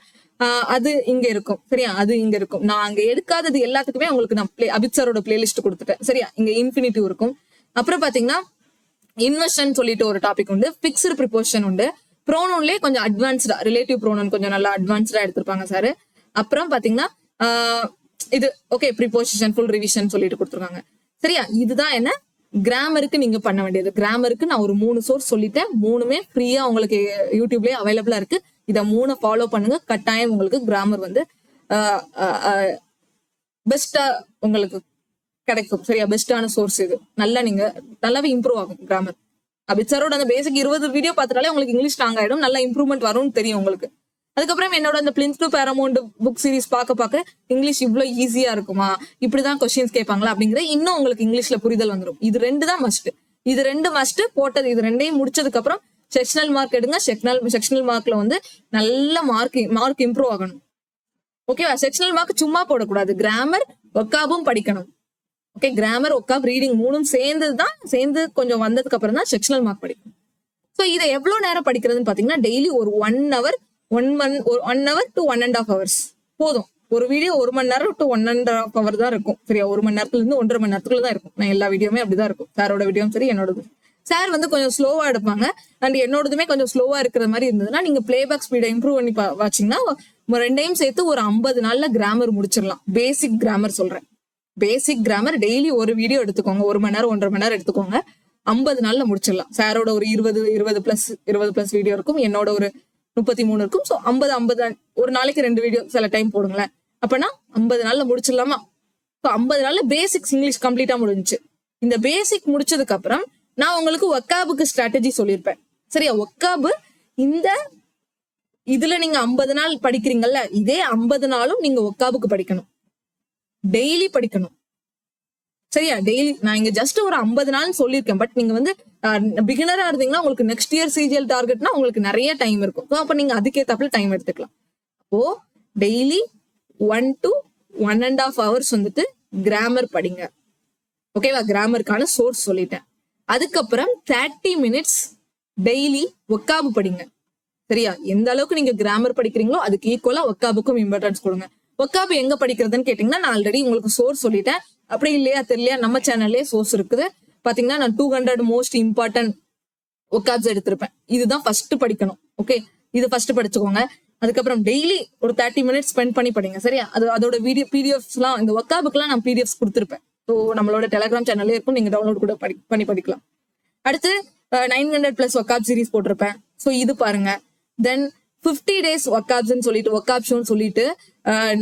அது இங்க இருக்கும். சரியா? அது இங்க இருக்கும். நான் அங்க எடுக்காதது எல்லாத்துக்குமே உங்களுக்கு நான் அபித் சாரோட பிளேலிஸ்ட் கொடுத்துட்டேன். சரியா? இங்க இன்ஃபினிட்டிவ் இருக்கும். அப்புறம் பாத்தீங்கன்னா இன்வெர்ஷன் சொல்லிட்டு ஒரு டாபிக் உண்டு. பிக்ஸ்டு ப்ரிப்போசிஷன் உண்டு. ப்ரோனோன்லயே கொஞ்சம் அட்வான்ஸ்டா, ரிலேட்டிவ் ப்ரோனோன் கொஞ்சம் நல்லா அட்வான்ஸ்டா எடுத்திருப்பாங்க சார். அப்புறம் பாத்தீங்கன்னா இது ஓகே, ப்ரிப்போசிஷன் ஃபுல் ரிவிஷன் சொல்லிட்டு கொடுத்துருக்காங்க. சரியா? இதுதான் என்ன கிராமருக்கு நீங்க பண்ண வேண்டியது. கிராமருக்கு நான் ஒரு 3 சோர்ஸ் சொல்லிட்டேன். 3மே ஃப்ரீயா உங்களுக்கு யூடியூப்லயே அவைலபிளா இருக்கு. இத 3 ஃபாலோ பண்ணுங்க. கட்டாயம் உங்களுக்கு கிராமர் வந்து பெஸ்டா உங்களுக்கு கிடைக்கும். சரியா? பெஸ்டான சோர்ஸ் இது. நீங்க நல்லாவே இம்ப்ரூவ் ஆகும் கிராமர். அபித் சாரோட அந்த பேசிக் 20 வீடியோ பார்த்துட்டாலே உங்களுக்கு இங்கிலீஷ் ஸ்ட்ராங் ஆயிடும். நல்லா இம்ப்ரூவ்மெண்ட் வரும்னு தெரியும் உங்களுக்கு. அதுக்கப்புறம் என்னோட அந்த பிளின்ஸ் டு பேரமௌண்ட் புக் சீரிஸ் பார்க்க இங்கிலீஷ் இவ்வளவு ஈஸியா இருக்குமா, இப்படிதான் கொஸ்டின்ஸ் கேட்பாங்களா அப்படிங்கிற இன்னும் உங்களுக்கு இங்கிலீஷ்ல புரிதல் வந்துடும். இது 2 தான் மஸ்ட். இது 2 மஸ்ட் போட்டது. இது 2ஐயும் முடிச்சதுக்கு அப்புறம் செக்ஷனல் மார்க் எடுங்க. செக்ஷனல் மார்க்ல வந்து நல்ல மார்க் இம்ப்ரூவ் ஆகணும். ஓகேவா? செக்ஷனல் மார்க் சும்மா போடக்கூடாது. கிராமர் ஒக்காபும் படிக்கணும். ஓகே, கிராமர் ஒக்காப் ரீடிங் 3ம் சேர்ந்து கொஞ்சம் வந்ததுக்கு அப்புறம் தான் செக்ஷனல் மார்க் படிக்கணும். ஸோ இதை எவ்வளவு நேரம் படிக்கிறதுன்னு பாத்தீங்கன்னா டெய்லி ஒரு 1 hour to 1.5 hours போதும். ஒரு வீடியோ 1 மணி நேரம் to 1.5 hour தான் இருக்கும். சரியா? 1 மணி நேரத்துல இருந்து 1.5 மணி நேரத்துக்குள்ள தான் இருக்கும். நான் எல்லா வீடியோமே அப்படிதான் இருக்கும். சாரோட வீடியோவும் சரி, என்னோடது. சார் வந்து கொஞ்சம் ஸ்லோவா எடுப்பாங்க. அண்ட் என்னோடதுமே கொஞ்சம் ஸ்லோவா இருக்கிற மாதிரி இருந்ததுன்னா நீங்க பிளேபேக் ஸ்பீடை இம்ப்ரூவ் பண்ணி வாச்சிங்கன்னா 2டைம் சேர்த்து ஒரு 50 நாள்ல கிராமர் முடிச்சிடலாம். பேசிக் கிராமர் சொல்றேன். பேசிக் கிராமர் டெய்லி ஒரு வீடியோ எடுத்துக்கோங்க. 1 மணி நேரம் 1.5 மணி நேரம் எடுத்துக்கோங்க. 50 நாள்ல முடிச்சிடலாம். சாரோட ஒரு 20 பிளஸ் வீடியோ இருக்கும். என்னோட ஒரு 33 இருக்கும். ஸோ 50 ஒரு நாளைக்கு 2 வீடியோ சில டைம் போடுங்களேன். அப்பனா 50 நாள்ல முடிச்சிடலாமா? ஸோ 50 நாள்ல பேசிக்ஸ் இங்கிலீஷ் கம்ப்ளீட்டா முடிஞ்சுச்சு. இந்த பேசிக் முடிச்சதுக்கு அப்புறம் நான் உங்களுக்கு ஒக்காபுக்கு ஸ்ட்ராட்டஜி சொல்லியிருப்பேன். சரியா? ஒக்காபு இந்த இதுல நீங்க 50 நாள் படிக்கிறீங்கல்ல, இதே 50 நாளும் நீங்க ஒக்காபுக்கு படிக்கணும். டெய்லி படிக்கணும். சரியா? டெய்லி நான் இங்க ஜஸ்ட் ஒரு 50 நாள் சொல்லியிருக்கேன். பட் நீங்க வந்து பிகினரா இருந்தீங்கன்னா உங்களுக்கு நெக்ஸ்ட் இயர் சிஜிஎல் டார்கெட்னா உங்களுக்கு நிறைய டைம் இருக்கும். அப்ப நீங்க அதுக்கேத்தாப்புல டைம் எடுத்துக்கலாம். அப்போ டெய்லி 1 to 1.5 hours வந்துட்டு கிராமர் படிங்க. ஓகேவா? கிராமருக்கான சோர்ஸ் சொல்லிட்டேன். அதுக்கப்புறம் 30 minutes டெய்லி ஒக்காபு படிங்க. சரியா? எந்த அளவுக்கு நீங்க கிராமர் படிக்கிறீங்களோ அதுக்கு ஈக்குவலா ஒக்காபுக்கும் இம்பார்ட்டன்ஸ் கொடுங்க. ஒக்காபு எங்க படிக்கிறதுன்னு கேட்டீங்கன்னா நான் ஆல்ரெடி உங்களுக்கு சோர்ஸ் சொல்லிட்டேன். அப்படி இல்லையா தெரியலையா, நம்ம சேனல்லே சோர்ஸ் இருக்குது. பாத்தீங்கன்னா நான் 200 மோஸ்ட் இம்பார்ட்டன்ட் ஒக்காப்ஸ் எடுத்திருப்பேன். இதுதான் ஃபர்ஸ்ட் படிக்கணும். ஓகே, இது ஃபர்ஸ்ட் படிச்சுக்கோங்க. அதுக்கப்புறம் டெய்லி ஒரு 30 minutes ஸ்பெண்ட் பண்ணி படிங்க. சரியா? அதோட வீடியோ பிடிஎஃப்ஸ் எல்லாம், இந்த ஒக்காபுக்குலாம் நான் பிடிஎஃப்ஸ் கொடுத்துருப்பேன். ஸோ நம்மளோட டெலிகிராம் சேனல்லே இருக்கும். நீங்க டவுன்லோட் கூட பண்ணி படிக்கலாம். அடுத்து 900+ ஒக்காப் சீரிஸ் போட்டிருப்பேன். ஸோ இது பாருங்க. தென் 50 days ஒக்காப்ஸ்ன்னு சொல்லிட்டு ஒக்காப் ஷோன்னு சொல்லிட்டு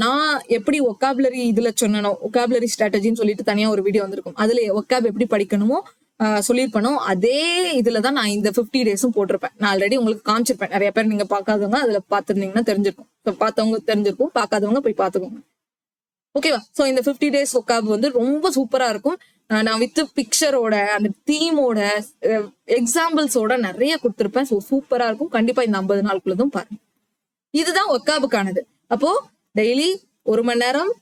நான் எப்படி ஒக்காபுலரி இதுல சொன்னனோ, ஒக்காபுலரி ஸ்ட்ராட்டஜின்னு சொல்லிட்டு தனியா ஒரு வீடியோ வந்திருக்கும். அதுல ஒக்காப் எப்படி படிக்கணுமோ சொல்லியிருப்பனோ அதே இதுலதான் நான் இந்த 50 days போட்டிருப்பேன். நான் ஆல்ரெடி உங்களுக்கு காமிச்சிருப்பேன். நிறைய பேர் நீங்க பார்க்காதவங்க அதுல பாத்துருந்தீங்கன்னா தெரிஞ்சிருக்கும். பார்த்தவங்க தெரிஞ்சிருக்கும், பார்க்காதவங்க போய் பாத்துக்கோங்க. ஓகேவா? சோ இந்த 50 days ஒக்காப் வந்து ரொம்ப சூப்பரா இருக்கும். நான் வித் பிக்சரோட, அந்த தீமோட, எக்ஸாம்பிள்ஸோட நிறைய கொடுத்திருப்பேன். ஸோ சூப்பரா இருக்கும். கண்டிப்பா இந்த 50 நாளுக்குள்ளதும் பாருங்க. இதுதான் ஒக்காபுக்கானது. அப்போ டெய்லி 1 மணி நேரம்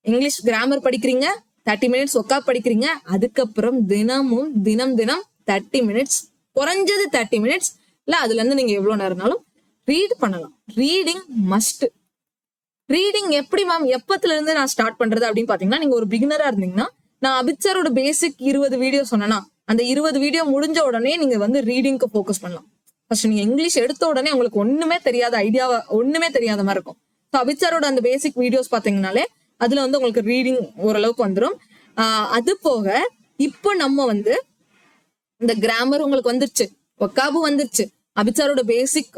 இங்கிலீஷ் கிராமர் படிக்கிறீங்க, 30 minutes ஒக்காப் படிக்கிறீங்க. அதுக்கப்புறம் தினம் 30 minutes, குறைஞ்சது 30 minutes இல்ல அதுல இருந்து நீங்க எவ்வளவு நேரம்னாலும் ரீட் பண்ணலாம். Reading must. ரீடிங் எப்படி மேம் எப்பத்துல இருந்து நான் ஸ்டார்ட் பண்றது அப்படின்னு பாத்தீங்கன்னா, நீங்க ஒரு பிகினரா இருந்தீங்கன்னா நான் அபித் சாரோட பேசிக் 20 வீடியோ சொன்னேன்னா அந்த 20 வீடியோ முடிஞ்ச உடனே நீங்க வந்து ரீடிங்க்கு ஃபோக்கஸ் பண்ணலாம். ஃபர்ஸ்ட் நீங்க இங்கிலீஷ் எடுத்த உடனே உங்களுக்கு ஒண்ணுமே தெரியாத மாதிரி இருக்கும். ஸோ அபித் சாரோட அந்த பேசிக் வீடியோஸ் பாத்தீங்கன்னாலே அதுல வந்து உங்களுக்கு ரீடிங் ஓரளவுக்கு வந்துடும். அது போக இப்போ நம்ம வந்து இந்த கிராமர் உங்களுக்கு வந்துருச்சு, ஒக்காபு வந்துருச்சு. அபித் சாரோட பேசிக்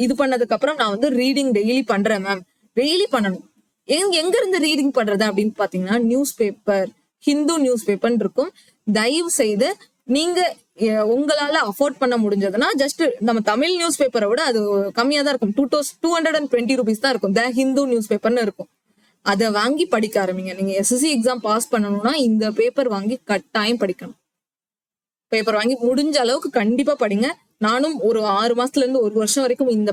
இது பண்ணதுக்கு அப்புறம் நான் வந்து ரீடிங் டெய்லி பண்றேன் மேம். டெய்லி பண்ணணும். எங்க இருந்து ரீடிங் பண்றது அப்படின்னு பாத்தீங்கன்னா, news paper, Hindu news paper இருக்கும். தயவு செய்து நீங்க உங்களால அஃபோர்ட் பண்ண முடிஞ்சதுன்னா ஜஸ்ட் நம்ம தமிழ் நியூஸ் பேப்பரை விட அது கம்மியா தான் இருக்கும். 220 rupees தான் இருக்கும். த ஹிந்து நியூஸ் பேப்பர்னு இருக்கும். அதை வாங்கி படிக்க ஆரம்பிங்க. நீங்க எஸ்எஸ்சி எக்ஸாம் பாஸ் பண்ணணும்னா இந்த பேப்பர் வாங்கி கட்டாயம் படிக்கணும். பேப்பர் வாங்கி முடிஞ்ச அளவுக்கு கண்டிப்பா படிங்க. நானும் ஒரு 6 மாசத்துல இருந்து 1 வருஷம் வரைக்கும் இந்த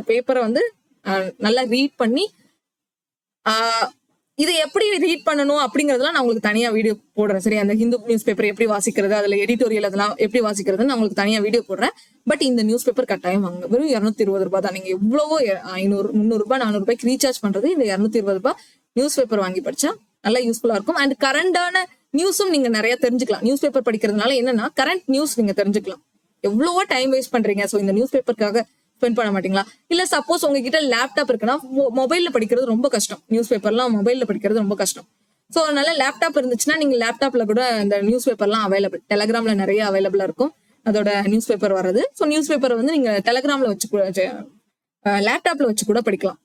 பேப்பரை வந்து நல்லா ரீட் பண்ணி இதை எப்படி ரீட் பண்ணணும் அப்படிங்கறதெல்லாம் நான் உங்களுக்கு தனியா வீடியோ போடுறேன். சரி, அந்த ஹிந்து நியூஸ் பேப்பர் எப்படி வாசிக்கிறது, அதுல எடிட்டோரியல் அதெல்லாம் எப்படி வாசிக்கிறதுன்னு நான் உங்களுக்கு தனியா வீடியோ போடுறேன். பட் இந்த நியூஸ் பேப்பர் கட்டாயம் வாங்க. வெறும் 220 ரூபாய் தான். நீங்க எவ்வளவோ 500, 300 ரூபாய், 400 ரூபாய்க்கு ரீசார்ஜ் பண்றது இந்த 220 ரூபாய் நியூஸ் பேப்பர் வாங்கி படிச்சா நல்லா யூஸ்ஃபுல்லா இருக்கும். அண்ட் கரண்டான நியூஸும் நீங்க நிறைய தெரிஞ்சுக்கலாம். நியூஸ் பேப்பர் படிக்கிறதுனால என்னன்னா கரண்ட் நியூஸ் நீங்க தெரிஞ்சுக்கலாம். எவ்வளவோ டைம் வேஸ்ட் பண்றீங்க. ஸோ இந்த நியூஸ் பேப்பருக்காக ஸ்பெண்ட் பண்ண மாட்டீங்களா? இல்ல சப்போஸ் உங்ககிட்ட லேப்டாப் இருக்குன்னா மொபைல்ல படிக்கிறது ரொம்ப கஷ்டம். நியூஸ் பேப்பர்லாம் மொபைல்ல படிக்கிறது ரொம்ப கஷ்டம். ஸோ அதனால லேப்டாப் இருந்துச்சுன்னா நீங்க லேப்டாப்ல கூட இந்த நியூஸ் பேப்பர்லாம் அவைலபிள். டெலகிராம்ல நிறைய அவைலபிளா இருக்கும் அதோட நியூஸ் பேப்பர் வர்றது. ஸோ நியூஸ் பேப்பர் வந்து நீங்க டெலகிராம்ல வச்சு லேப்டாப்ல வச்சு கூட படிக்கலாம்.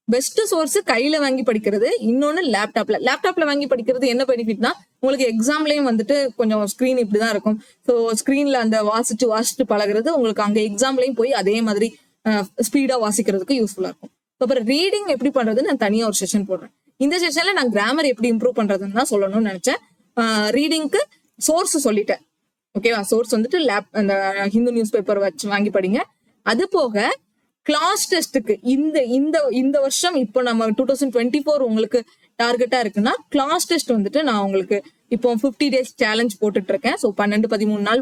பெஸ்ட் சோர்ஸ் கையில வாங்கி படிக்கிறது. இன்னொன்னு லேப்டாப்ல வாங்கி படிக்கிறது என்ன பெனிஃபிட்னா, உங்களுக்கு எக்ஸாம்லயும் வந்துட்டு கொஞ்சம் ஸ்கிரீன் இப்படிதான் இருக்கும். ஸோ ஸ்கிரீன்ல அந்த வாசிச்சுட்டு பழகிறது உங்களுக்கு அங்க எக்ஸாம்லயும் போய் அதே மாதிரி ஸ்பீடா வாசிக்கிறதுக்கு யூஸ்ஃபுல்லா இருக்கும். அப்புறம் ரீடிங் எப்படி பண்றதுன்னு நான் தனியா ஒரு செஷன் போடுறேன். இந்த செஷன்ல நான் கிராமர் எப்படி இம்ப்ரூவ் பண்றதுன்னு தான் சொல்லணும்னு நினைச்சேன். ரீடிங்க்கு சோர்ஸ் சொல்லிட்டேன். ஓகேவா? சோர்ஸ் வந்துட்டு அந்த ஹிந்து நியூஸ் பேப்பர் வச்சு வாங்கி படிங்க. அது போக கிளாஸ் டெஸ்ட்டுக்கு இந்த வருஷம் இப்போ நம்ம 2024 உங்களுக்கு டார்கெட்டா இருக்குன்னா கிளாஸ் டெஸ்ட் வந்துட்டு நான் உங்களுக்கு இப்போ 50 days சேலஞ்ச் போட்டுட்டு இருக்கேன். ஸோ 12-13 நாள்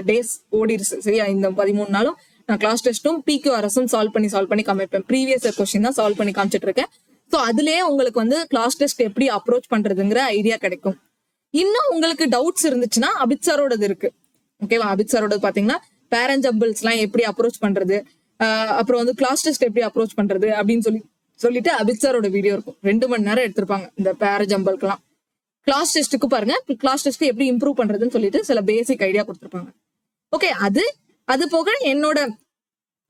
டேஸ் ஓடிடுச்சு. சரியா? இந்த 13 நாளும் நான் கிளாஸ் டெஸ்ட்டும் PQRS-ம் சால்வ் பண்ணி காமிப்பேன். ப்ரீவியஸ் கொஸ்டின் தான் சால்வ் பண்ணி காமிச்சிட்டு இருக்கேன். ஸோ அதுலயே உங்களுக்கு வந்து கிளாஸ் டெஸ்ட் எப்படி அப்ரோச் பண்றதுங்கிற ஐடியா கிடைக்கும். இன்னும் உங்களுக்கு டவுட்ஸ் இருந்துச்சுன்னா அபித் சாரோடது இருக்கு. ஓகேவா? அபித் சாரோடது பாத்தீங்கன்னா பேரஞ்சம்பிள்ஸ் எல்லாம் எப்படி அப்ரோச் பண்றது, அப்புறம் வந்து கிளாஸ் டெஸ்ட் எப்படி அப்ரோச் பண்றது அப்படின்னு சொல்லிட்டு அபித் சாரோட வீடியோ இருக்கும். 2 மணி நேரம் எடுத்திருப்பாங்க இந்த பேரஜம்பிள்க்கெல்லாம். கிளாஸ் டெஸ்ட்டுக்கு பாருங்க, கிளாஸ் டெஸ்ட் எப்படி இம்ப்ரூவ் பண்றதுன்னு சொல்லிட்டு சில பேசிக் ஐடியா கொடுத்துருப்பாங்க. ஓகே, அது போக என்னோட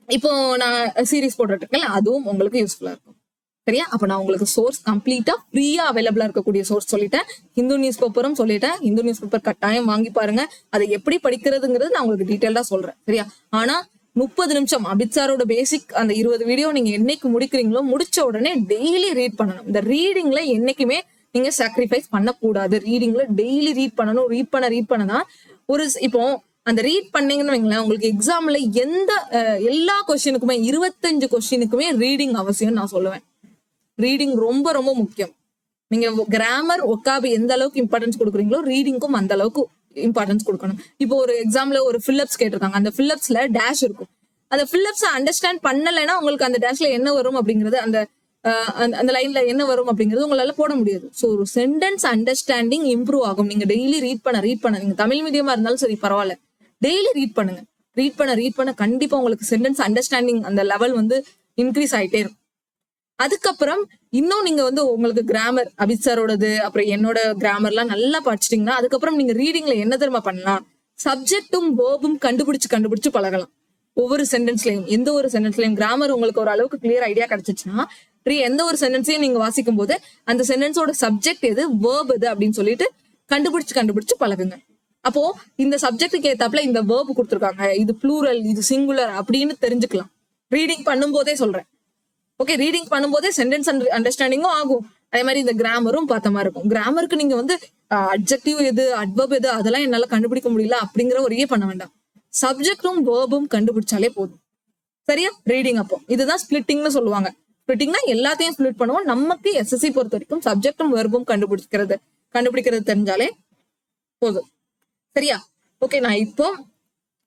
இப்போ நான் சீரீஸ் போட்டுட்டு இருக்கேன், அதுவும் உங்களுக்கு யூஸ்ஃபுல்லா இருக்கும். சரியா? அப்ப நான் உங்களுக்கு சோர்ஸ் கம்ப்ளீட்டா ஃப்ரீயா அவைலபிளா இருக்கக்கூடிய சோர்ஸ் சொல்லிட்டேன். ஹிந்து நியூஸ் பேப்பரும் சொல்லிட்டேன். ஹிந்து நியூஸ் பேப்பர் கட்டாயம் வாங்கி பாருங்க. அதை எப்படி படிக்கிறதுங்கிறது நான் உங்களுக்கு டீட்டெயிலா சொல்றேன். சரியா? ஆனா 30 நிமிஷம் அபித் சாரோட பேசிக் அந்த 20 வீடியோ நீங்க என்னைக்கு முடிக்கிறீங்களோ முடிச்ச உடனே டெய்லி ரீட் பண்ணணும். இந்த ரீடிங்ல என்னைக்குமே நீங்க சாக்ரிஃபைஸ் பண்ணக்கூடாது. ரீடிங்ல டெய்லி ரீட் பண்ணணும். ரீட் பண்ணதான் இப்போ அந்த ரீட் பண்ணீங்கன்னு வைங்களேன், உங்களுக்கு எக்ஸாம்ல எல்லா கொஸ்டினுக்குமே 25 கொஸ்டினுக்குமே ரீடிங் அவசியம் நான் சொல்லுவேன். ரீடிங் ரொம்ப ரொம்ப முக்கியம். நீங்க கிராமர் ஒக்காபு எந்த அளவுக்கு இம்பார்ட்டன்ஸ் கொடுக்குறீங்களோ ரீடிங்க்கும் அந்த அளவுக்கு இம்பார்ட்டன்ஸ் கொடுக்கணும். இப்போ ஒரு எக்ஸாம்ல ஒரு ஃபில்லப்ஸ் கேட்டிருக்காங்க. அந்த ஃபில்லப்ஸ்ல டேஷ் இருக்கும். அந்த ஃபில்லப்ஸ் அண்டர்ஸ்டாண்ட் பண்ணலைன்னா உங்களுக்கு அந்த டேஷ்ல என்ன வரும் அப்படிங்கிறது, அந்த லைன்ல என்ன வரும் அப்படிங்கிறது உங்களால போட முடியாது. ஸோ ஒரு சென்டென்ஸ் அண்டர்ஸ்டாண்டிங் இம்ப்ரூவ் ஆகும். நீங்க டெய்லி ரீட் பண்ண நீங்க தமிழ் மீடியமா இருந்தாலும் சரி பரவாயில்ல, டெய்லி ரீட் பண்ணுங்க. ரீட் பண்ண கண்டிப்பா உங்களுக்கு சென்டென்ஸ் அண்டர்ஸ்டாண்டிங் அந்த லெவல் வந்து இன்க்ரீஸ் ஆயிட்டே இருக்கும். அதுக்கப்புறம் இன்னும் நீங்க வந்து உங்களுக்கு கிராமர் அபித் சாரோடது அப்புறம் என்னோட கிராமர்லாம் நல்லா படிச்சிட்டீங்கன்னா அதுக்கப்புறம் நீங்க ரீடிங்ல என்ன தெரியுமா பண்ணலாம், சப்ஜெக்டும் வேர்பும் கண்டுபிடிச்சு பழகலாம். ஒவ்வொரு சென்டென்ஸ்லயும் எந்த ஒரு சென்டென்ஸ்லயும் கிராமர் உங்களுக்கு ஒரு அளவுக்கு கிளியர் ஐடியா கிடைச்சிச்சுன்னா எந்த ஒரு சென்டென்ஸையும் நீங்க வாசிக்கும் போது அந்த சென்டென்ஸோட சப்ஜெக்ட் எது, வேர்ப் எது அப்படின்னு சொல்லிட்டு கண்டுபிடிச்சு பழகுங்க. அப்போ இந்த சப்ஜெக்டுக்கு ஏத்தாப்புல இந்த வேர்ப் கொடுத்துருக்காங்க, இது ப்ளூரல், இது சிங்குலர் அப்படின்னு தெரிஞ்சுக்கலாம். ரீடிங் பண்ணும்போதே சொல்றேன். ஓகே, ரீடிங் பண்ணும்போதே சென்டென்ஸ் அண்டர்ஸ்டாண்டிங்கும் ஆகும். அதே மாதிரி இந்த கிராமரும் பார்த்த மாதிரி இருக்கும். கிராமருக்கு நீங்க வந்து அட்ஜெக்டிவ் எது, அட்வர்ப் எது அதெல்லாம் என்னால கண்டுபிடிக்க முடியல அப்படிங்கிற ஒரே பண்ண வேண்டாம். சப்ஜெக்டும் வேர்பும் கண்டுபிடிச்சாலே போதும். சரியா? ரீடிங் அப்போ இதுதான் ஸ்பிளிட்டிங்னு சொல்லுவாங்க. ஸ்பிளிட்டிங்னா எல்லாத்தையும் ஸ்பிளிட் பண்ணுவோம். நமக்கு எஸ்எஸ்சி பொறுத்த வரைக்கும் சப்ஜெக்டும் வேர்பும் கண்டுபிடிக்கிறது தெரிஞ்சாலே போதும். சரியா? ஓகே, நான் இப்போ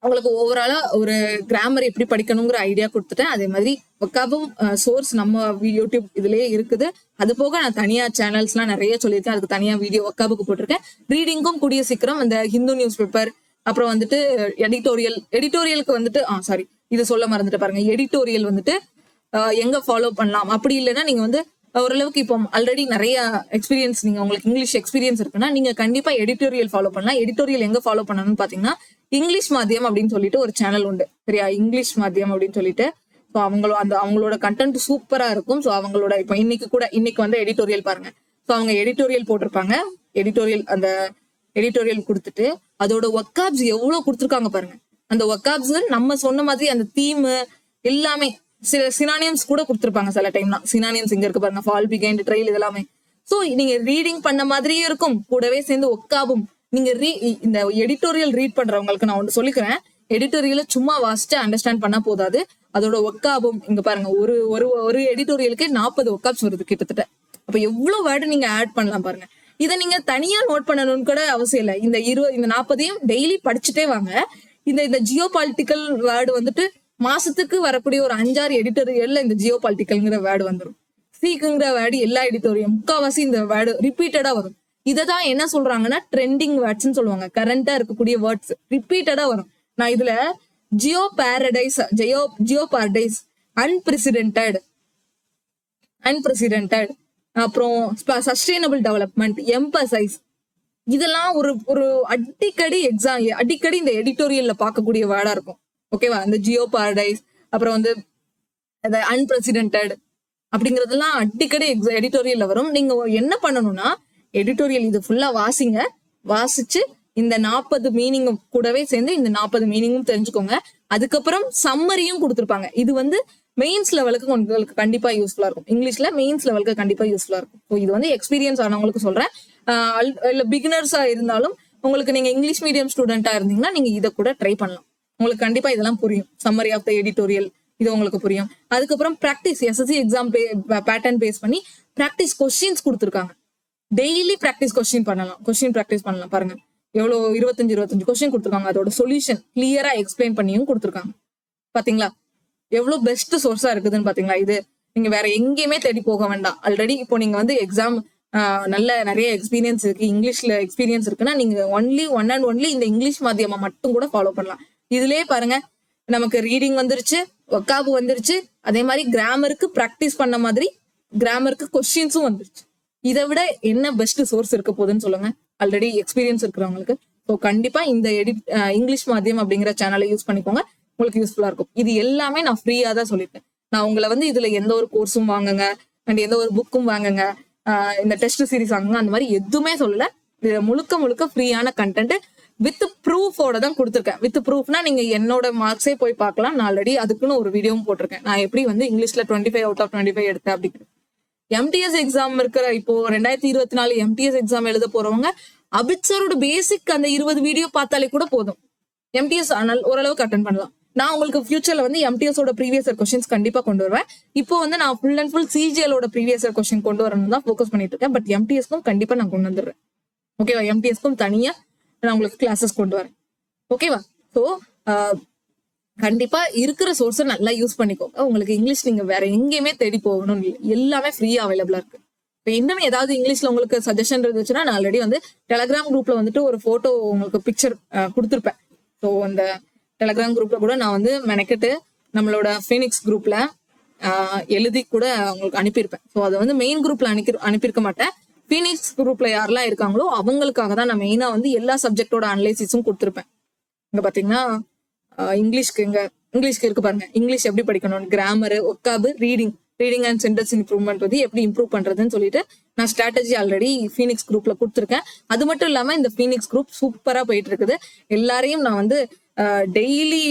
உங்களுக்கு ஓவராலா ஒரு கிராமர் எப்படி படிக்கணுங்கிற ஐடியா கொடுத்துட்டேன். அதே மாதிரி ஒக்காபும் சோர்ஸ் நம்ம யூடியூப் இதுலயே இருக்குது. அது போக நான் தனியா சேனல்ஸ் எல்லாம் நிறைய சொல்லியிருக்கேன். அதுக்கு தனியா வீடியோ ஒக்காபுக்கு போட்டிருக்கேன். ரீடிங்கும் கூடிய சீக்கிரம் அந்த ஹிந்து நியூஸ் பேப்பர் அப்புறம் வந்துட்டு எடிட்டோரியலுக்கு வந்துட்டு இது சொல்ல மறந்துட்டு பாருங்க. எடிட்டோரியல் வந்துட்டு எங்க ஃபாலோ பண்ணலாம் அப்படி இல்லைன்னா நீங்க வந்து ஓரளவுக்கு இப்போ ஆல்ரெடி நிறைய எக்ஸ்பீரியன்ஸ், நீங்க உங்களுக்கு இங்கிலீஷ் எக்ஸ்பீரியன்ஸ் இருக்குன்னா நீங்க கண்டிப்பா எடிட்டோரியல் ஃபாலோ பண்ணலாம். எடிட்டோரியல் எங்க ஃபாலோ பண்ணணும்னு பாத்தீங்கன்னா இங்கிலீஷ் மாத்தியம் அப்படின்னு சொல்லிட்டு ஒரு சேனல் உண்டு. சரியா? இங்கிலீஷ் மாத்தியம் அப்படின்னு சொல்லிட்டு அவங்களோட கண்டென்ட் சூப்பரா இருக்கும். ஸோ அவங்களோட இப்போ இன்னைக்கு வந்து எடிட்டோரியல் பாருங்க. ஸோ அவங்க எடிட்டோரியல் போட்டிருப்பாங்க. எடிட்டோரியல் கொடுத்துட்டு அதோட ஒர்க்அப்ஸ் எவ்வளவு கொடுத்துருக்காங்க பாருங்க. அந்த ஒர்க்அப்ஸ் நம்ம சொன்ன மாதிரி அந்த தீம் எல்லாமே சில சினானியம்ஸ் கூட கொடுத்துருப்பாங்க சில டைம்லாம். சினானியம்ஸ் இங்க இருக்கு பாருங்க, ஃபால், பிகைண்ட், ட்ரெயில் இதெல்லாமே. சோ நீங்க ரீடிங் பண்ண மாதிரியே இருக்கும், கூடவே சேர்ந்து ஒக்காபும். நீங்க இந்த எடிட்டோரியல் ரீட் பண்றவங்களுக்கு நான் ஒன்று சொல்லிக்கிறேன். எடிட்டோரியல சும்மா வாசிச்சு அண்டர்ஸ்டாண்ட் பண்ணா போதாது, அதோட ஒக்காபும் இங்க பாருங்க. ஒரு ஒரு ஒரு எடிட்டோரியலுக்கு 40 ஒக்காப்ஸ் வருது கிட்டத்தட்ட. அப்ப எவ்வளவு வேர்டு நீங்க ஆட் பண்ணலாம் பாருங்க. இதை நீங்க தனியா நோட் பண்ணணும்னு கூட அவசியம் இல்லை. இந்த 40 டெய்லி படிச்சுட்டே வாங்க. இந்த ஜியோ பாலிட்டிக்கல் வேர்டு வந்துட்டு மாசத்துக்கு வரக்கூடிய ஒரு 5-6 எடிட்டோரியல்ல இந்த ஜியோ பாலிட்டிக்கல்ங்கிற வேர்டு வந்துடும். சீக்குங்கிற வேர்டு எல்லா எடிட்டோரியம் முக்காவாசி இந்த வேர்டு ரிப்பீட்டடா வரும். இததான் என்ன சொல்றாங்கன்னா ட்ரெண்டிங் வேர்ட்ஸ்ன்னு சொல்லுவாங்க. கரண்டா இருக்கக்கூடிய வேர்ட்ஸ் ரிப்பீட்டடா வரும். நான் இதுல Jio Paradise, Jio Paradise, unprecedented, அப்புறம் சஸ்டைனபிள் டெவலப்மெண்ட், எம்பசைஸ், இதெல்லாம் ஒரு அடிக்கடி இந்த எடிட்டோரியல்ல பார்க்கக்கூடிய வேர்டா இருக்கும். ஓகேவா? இந்த ஜியோ பாரடைஸ், அப்புறம் வந்து அன்பிரசிடென்டட் அப்படிங்கறதெல்லாம் அடிக்கடி எடிட்டோரியல்ல வரும். நீங்க என்ன பண்ணணும்னா எடிட்டோரியல் இது ஃபுல்லா வாசிங்க. வாசிச்சு இந்த 40 மீனிங்கும் கூடவே சேர்ந்து இந்த 40 மீனிங்கும் தெரிஞ்சுக்கோங்க. அதுக்கப்புறம் சம்மரியும் கொடுத்துருப்பாங்க. இது வந்து மெயின்ஸ் லெவலுக்கு உங்களுக்கு கண்டிப்பா யூஸ்ஃபுல்லா இருக்கும். இங்கிலீஷ்ல மெயின்ஸ் லெவலுக்கு கண்டிப்பா யூஸ்ஃபுல்லா இருக்கும். ஸோ இது வந்து எக்ஸ்பீரியன்ஸ் ஆனவங்களுக்கு சொல்றேன். இல்ல பிகினர்ஸா இருந்தாலும் உங்களுக்கு, நீங்க இங்கிலீஷ் மீடியம் ஸ்டூடெண்டா இருந்தீங்கன்னா நீங்க இதை கூட ட்ரை பண்ணலாம். உங்களுக்கு கண்டிப்பா இதெல்லாம் புரியும். சம்மரி ஆஃப் த எடிட்டோரியல் இது உங்களுக்கு புரியும். அதுக்கப்புறம் practice, SSC exam pattern base பண்ணி பிராக்டிஸ் கொஸ்டின்ஸ் கொடுத்துருக்காங்க. டெய்லி பிராக்டிஸ் கொஸ்டின் ப்ராக்டிஸ் பண்ணலாம் பாருங்க. எவ்வளவு 25 கொஸ்டின் கொடுத்துருக்காங்க. அதோட சொல்யூஷன் கிளியரா எக்ஸ்பிளைன் பண்ணியும் கொடுத்துருக்காங்க. பாத்தீங்களா எவ்வளவு பெஸ்ட் சோர்ஸா இருக்குதுன்னு பாத்தீங்களா? இது நீங்க வேற எங்கேயுமே தேடி போக வேண்டாம். ஆல்ரெடி இப்போ நீங்க வந்து எக்ஸாம் நிறைய எக்ஸ்பீரியன்ஸ் இருக்கு, இங்கிலீஷ்ல எக்ஸ்பீரியன்ஸ் இருக்குன்னா நீங்க ஒன்லி இந்த இங்கிலீஷ் மாத்தியமா மட்டும் கூட ஃபாலோ பண்ணலாம். இதுலயே பாருங்க, நமக்கு ரீடிங் வந்துருச்சு, ஒக்காபு வந்துருச்சு, அதே மாதிரி கிராமருக்கு ப்ராக்டிஸ் பண்ண மாதிரி கிராமருக்கு கொஸ்டின்ஸும் வந்துருச்சு. இதை விட என்ன பெஸ்ட் சோர்ஸ் இருக்க போகுதுன்னு சொல்லுங்க, ஆல்ரெடி எக்ஸ்பீரியன்ஸ் இருக்கிறவங்களுக்கு. ஸோ கண்டிப்பா இந்த இங்கிலீஷ் மாத்தியம் அப்படிங்கிற சேனலை யூஸ் பண்ணிக்கோங்க, உங்களுக்கு யூஸ்ஃபுல்லா இருக்கும். இது எல்லாமே நான் ஃப்ரீயா தான் சொல்லியிருக்கேன். நான் உங்களை வந்து இதுல எந்த ஒரு கோர்ஸும் வாங்குங்க அண்ட் எந்த ஒரு புக்கும் வாங்குங்க, இந்த டெஸ்ட் சீரிஸ் வாங்குங்க, அந்த மாதிரி எதுவுமே சொல்லல. இது முழுக்க ஃப்ரீயான கண்டென்ட் வித் ப்ரூஃபோட தான் கொடுத்துருக்கேன். வித் ப்ரூஃப்னா நீங்க என்னோட மார்க்ஸே போய் பார்க்கலாம். நான் ஆல்ரெடி அதுக்குன்னு ஒரு வீடியோவும் போட்டிருக்கேன். நான் எப்படி வந்து இங்கிலீஷ்ல 25 out of 25 எடுத்தேன் அப்படிங்கிறது. எம்டிஎஸ் எக்ஸாம் இருக்கிற இப்போ 2024 எம்டிஎஸ் எக்ஸாம் எழுத போறவங்க அபிட்சரோட பேசிக் அந்த 20 வீடியோ பார்த்தாலே கூட போதும். எம்டிஎஸ் ஆனால் ஓரளவுக்கு அட்டன் பண்ணலாம். நான் உங்களுக்கு ஃபியூச்சர்ல வந்து எம்டிஎஸோட ப்ரீவியஸ் இயர் கொஸ்டின்ஸ் கண்டிப்பா கொண்டு வருவேன். இப்போ வந்து நான் ஃபுல் அண்ட் ஃபுல் சிஜிஎலோட ப்ரீவியஸ் இயர் கொஸ்டின் கொண்டு வரணும் தான் ஃபோக்கஸ் பண்ணிட்டு இருக்கேன். பட் எம்டிஎஸ்க்கும் கண்டிப்பா நான் கொண்டு வந்துடுறேன். ஓகேவா? எம்டிஎஸ்க்கும் தனியா நான் உங்களுக்கு கிளாஸஸ் கொண்டு வரேன். ஓகேவா? ஸோ கண்டிப்பா இருக்கிற சோர்ஸை நல்லா யூஸ் பண்ணிக்கோங்க. உங்களுக்கு இங்கிலீஷ் நீங்க வேற எங்கேயுமே தேடி போகணும் இல்லை, எல்லாமே ஃப்ரீயா அவைலபிளா இருக்கு. இப்போ இன்னும் ஏதாவது இங்கிலீஷ்ல உங்களுக்கு சஜஷன் இருந்துச்சுன்னா நான் ஆல்ரெடி வந்து டெலகிராம் குரூப்ல வந்துட்டு ஒரு போட்டோ உங்களுக்கு பிக்சர் கொடுத்துருப்பேன். ஸோ அந்த டெலகிராம் குரூப்ல கூட நான் வந்து மெனக்கிட்டு நம்மளோட ஃபீனிக்ஸ் குரூப்ல எழுதி கூட உங்களுக்கு அனுப்பியிருப்பேன். ஸோ அதை வந்து மெயின் குரூப்ல அனுப்பியிருக்க மாட்டேன். ஃபீனிக்ஸ் குரூப்ல யாரெல்லாம் இருக்காங்களோ அவங்களுக்காக தான் நான் மெயினா வந்து எல்லா சப்ஜெக்டோட அனலைசிஸும் கொடுத்துருப்பேன். இங்க பாத்தீங்கன்னா இங்கிலீஷ்க்கு இருக்கு பாருங்க, இங்கிலீஷ் எப்படி படிக்கணும், grammar, vocab, reading and sentence improvement வந்து எப்படி இம்ப்ரூவ் பண்றதுன்னு சொல்லிட்டு நான் ஸ்ட்ராட்டஜி ஆல்ரெடி ஃபீனிக்ஸ் குரூப்ல கொடுத்துருக்கேன். அது மட்டும் இல்லாம இந்த ஃபீனிக்ஸ் குரூப் சூப்பரா போயிட்டு இருக்குது. எல்லாரையும் நான் வந்து டெய்லி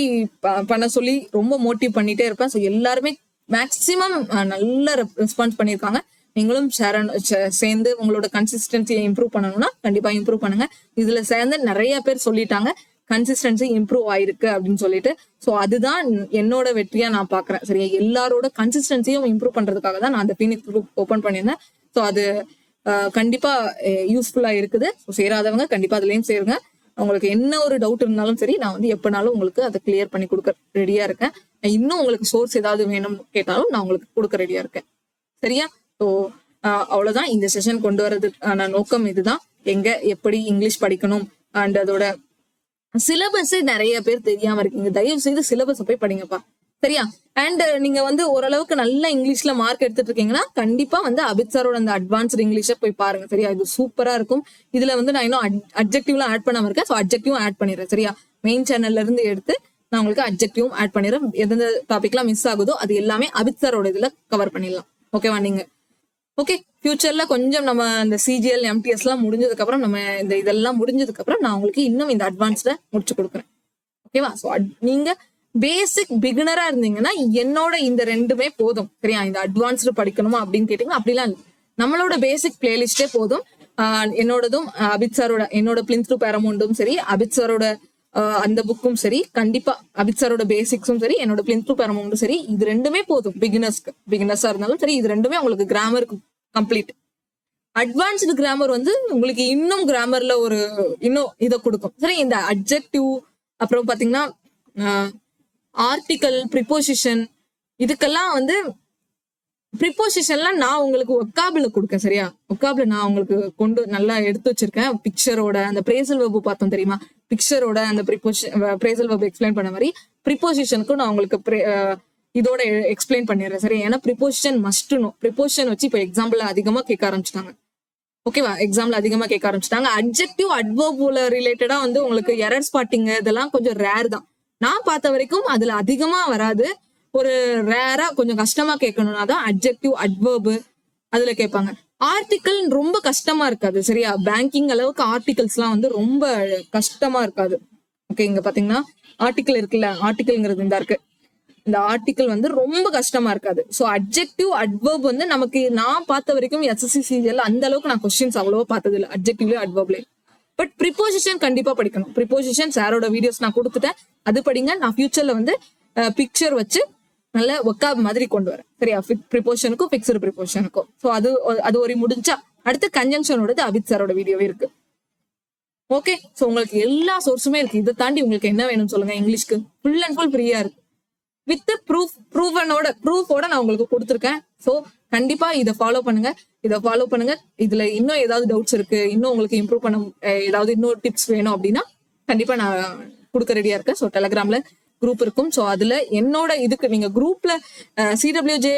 பண்ண சொல்லி ரொம்ப மோட்டிவ் பண்ணிட்டே இருப்பேன். ஸோ எல்லாருமே மேக்சிமம் நல்ல ரெஸ்பான்ஸ் பண்ணியிருக்காங்க. நீங்களும் சேர்ந்து உங்களோட கன்சிஸ்டன்சியை இம்ப்ரூவ் பண்ணணும்னா கண்டிப்பா இம்ப்ரூவ் பண்ணுங்க. இதுல சேர்ந்து நிறைய பேர் சொல்லிட்டாங்க கன்சிஸ்டன்சி இம்ப்ரூவ் ஆயிருக்கு அப்படின்னு சொல்லிட்டு. ஸோ அதுதான் என்னோட வெற்றியா நான் பாக்குறேன். சரியா? எல்லாரோட கன்சிஸ்டன்சியும் இம்ப்ரூவ் பண்றதுக்காக தான் நான் அந்த ஃபீனிக்ஸ் குரூப் ஓபன் பண்ணியிருந்தேன். ஸோ அது கண்டிப்பா யூஸ்ஃபுல்லா இருக்குது. ஸோ சேராதவங்க கண்டிப்பா அதுலயும் சேருங்க. உங்களுக்கு என்ன ஒரு டவுட் இருந்தாலும் சரி, நான் வந்து எப்பனாலும் உங்களுக்கு அதை கிளியர் பண்ணி கொடுக்க ரெடியா இருக்கேன். இன்னும் உங்களுக்கு சோர்ஸ் ஏதாவது வேணும்னு கேட்டாலும் நான் உங்களுக்கு கொடுக்க ரெடியா இருக்கேன். சரியா? ஸோ அவ்வளவுதான். இந்த செஷன் கொண்டு வர்றதுக்கான நோக்கம் இதுதான். எங்க எப்படி இங்கிலீஷ் படிக்கணும் அண்ட் அதோட சிலபஸ் நிறைய பேர் தெரியாம இருக்கீங்க. தயவு செய்து சிலபஸ் போய் படிங்கப்பா. சரியா? அண்ட் நீங்க வந்து ஓரளவுக்கு நல்ல இங்கிலீஷ்ல மார்க் எடுத்துட்டு இருக்கீங்கன்னா கண்டிப்பா வந்து அபித் சாரோட அந்த அட்வான்ஸ்டு இங்கிலீஷை போய் பாருங்க. சரியா? இது சூப்பரா இருக்கும். இதுல வந்து நான் இன்னும் அட்ஜெக்டிவ்லாம் ஆட் பண்ணாம இருக்கேன். ஸோ அட்ஜெக்டிவும் ஆட் பண்ணிடுறேன். சரியா? மெயின் சேனல்ல இருந்து எடுத்து நான் உங்களுக்கு அட்ஜெக்டிவும் ஆட் பண்ணிடுறேன். எந்தெந்த டாபிக்லாம் மிஸ் ஆகுதோ அது எல்லாமே அபித் சாரோட இதுல கவர் பண்ணிடலாம். ஓகேவா? நீங்க ஓகே ஃபியூச்சர்ல கொஞ்சம் நம்ம இந்த சிஜிஎல் எம்டிஎஸ் எல்லாம் முடிஞ்சதுக்கு அப்புறம் நம்ம இதெல்லாம் முடிஞ்சதுக்கு அப்புறம் நான் உங்களுக்கு இன்னும் இந்த அட்வான்ஸ்ட முடிச்சு கொடுக்குறேன். ஓகேவா? ஸோ நீங்க பேசிக் பிகினரா இருந்தீங்கன்னா என்னோட இந்த ரெண்டுமே போதும் சரியா. இந்த அட்வான்ஸ்டு படிக்கணுமா அப்படின்னு கேட்டீங்கன்னா அப்படிலாம் இல்லை. நம்மளோட பேசிக் பிளேலிஸ்டே போதும். என்னோடதும் அபித் சாரோட என்னோட பிளின்த் டு பேரமௌண்டும் சரி, அபித் சாரோட அந்த புக்கும் சரி, கண்டிப்பா அபித் சாரோட பேசிக்ஸும் சரி, என்னோட பிளின்த் டு பேரமௌண்டும் சரி, இது ரெண்டுமே போதும் பிகினர்ஸா இருந்தாலும் சரி. இது ரெண்டுமே உங்களுக்கு கிராமருக்கு கம்ப்ளீட். அட்வான்ஸ்டு கிராமர் வந்து உங்களுக்கு இன்னும் கிராமர்ல இன்னும் இதை கொடுக்கும் சரி. இந்த அட்ஜெக்டிவ் அப்புறம் பாத்தீங்கன்னா ஆர்டிகல், ப்ரிப்போசிஷன், இதுக்கெல்லாம் வந்து ப்ரிப்போசிஷன்லாம் நான் உங்களுக்கு ஒக்காபிள் கொடுக்கேன் சரியா. ஒக்காபிள் நான் உங்களுக்கு கொண்டு நல்லா எடுத்து வச்சிருக்கேன். பிக்சரோட அந்த பிரேசல் வெர்பு பார்த்தோம் தெரியுமா, பிக்சரோட அந்த பிரேசல் வெர்பு எக்ஸ்பிளைன் பண்ண மாதிரி ப்ரிப்போசிஷனுக்கும் நான் உங்களுக்கு இதோட எக்ஸ்பிளைன் பண்ணிடுறேன் சரி. ஏன்னா ப்ரிப்போசிஷன் மஸ்ட்னும். ப்ரிப்போசிஷன் வச்சு இப்போ எக்ஸாம்பிள் அதிகமா கேட்க ஆரம்பிச்சிட்டாங்க. ஓகேவா, எக்ஸாம்பிள் அதிகமா கேட்க ஆரம்பிச்சிட்டாங்க. அட்ஜெக்டிவ் அட்வர்புல ரிலேட்டடா வந்து உங்களுக்கு எரர் ஸ்பாட்டிங் இதெல்லாம் கொஞ்சம் ரேர் தான். நான் பார்த்த வரைக்கும் அதுல அதிகமா வராது. ஒரு ரேரா கொஞ்சம் கஷ்டமா கேட்கணும்னா தான் அட்ஜெக்டிவ் அட்வர்பு அதுல கேட்பாங்க. ஆர்டிக்கல் ரொம்ப கஷ்டமா இருக்காது சரியா. பேங்கிங் அளவுக்கு ஆர்டிகல்ஸ் எல்லாம் வந்து ரொம்ப கஷ்டமா இருக்காது. ஓகே, இங்க பாத்தீங்கன்னா ஆர்டிக்கல் இருக்குல்ல, ஆர்டிக்கல்ங்கிறது இந்த இருக்கு. இந்த ஆர்டிக்கல் வந்து ரொம்ப கஷ்டமா இருக்காது. ஸோ அட்ஜெக்டிவ் அட்வர்ப் வந்து நமக்கு நான் பார்த்த வரைக்கும் எஸ்எஸ்சி சிஜிஎல் அந்த அளவுக்கு நான் கொஸ்டின்ஸ் அவ்வளவா பார்த்தது இல்லை அட்ஜெக்டிவ்லயும் அட்வர்ப்லயும். பட் ப்ரிப்போசிஷன் கண்டிப்பா படிக்கணும். ப்ரிப்போசிஷன் சாரோட வீடியோஸ் நான் கொடுத்துட்டேன், அது படிங்க. நான் ஃபியூச்சர்ல வந்து பிக்சர் வச்சு நல்ல ஒக்காப் மாதிரி கொண்டு வரேன் சரியா, ப்ரிப்போஷனுக்கும் ஃபிக்ஸ்டு ப்ரிப்போஷனுக்கும். ஸோ அது ஒரு முடிஞ்சா அடுத்து கன்ஜங்ஷனோடது அபித் சாரோட வீடியோவே இருக்கு. ஓகே, ஸோ உங்களுக்கு எல்லா சோர்ஸுமே இருக்கு. இதை தாண்டி உங்களுக்கு என்ன வேணும்னு சொல்லுங்க. இங்கிலீஷ்க்கு ஃபுல் அண்ட் ஃபுல் ஃப்ரீயா இருக்கு வித் ப்ரூஃபோட நான் உங்களுக்கு கொடுத்துருக்கேன். ஸோ கண்டிப்பா இதை ஃபாலோ பண்ணுங்க. இதுல இன்னும் ஏதாவது டவுட்ஸ் இருக்கு, இன்னும் உங்களுக்கு இம்ப்ரூவ் பண்ண ஏதாவது இன்னொரு டிப்ஸ் வேணும் அப்படின்னா கண்டிப்பா நான் கொடுக்க ரெடியா இருக்கேன். ஸோ டெலகிராம்ல குரூப் இருக்கும். ஸோ அதுல என்னோட இதுக்கு நீங்க குரூப்ல சிடபிள்யூஜே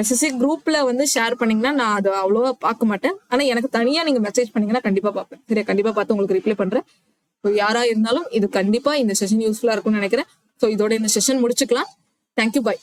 எஸ்எஸ்சி குரூப்ல வந்து ஷேர் பண்ணீங்கன்னா நான் அதை அவ்வளோவா பார்க்க மாட்டேன். ஆனா எனக்கு தனியா நீங்க மெசேஜ் பண்ணீங்கன்னா கண்டிப்பா பார்ப்பேன் சரியா. கண்டிப்பா பார்த்து உங்களுக்கு ரிப்ளை பண்றேன். ஸோ யாரா இருந்தாலும் இது கண்டிப்பா இந்த செஷன் யூஸ்ஃபுல்லா இருக்கும்னு நினைக்கிறேன். ஸோ இதோட இந்த செஷன் முடிச்சுக்கலாம். Thank you, by.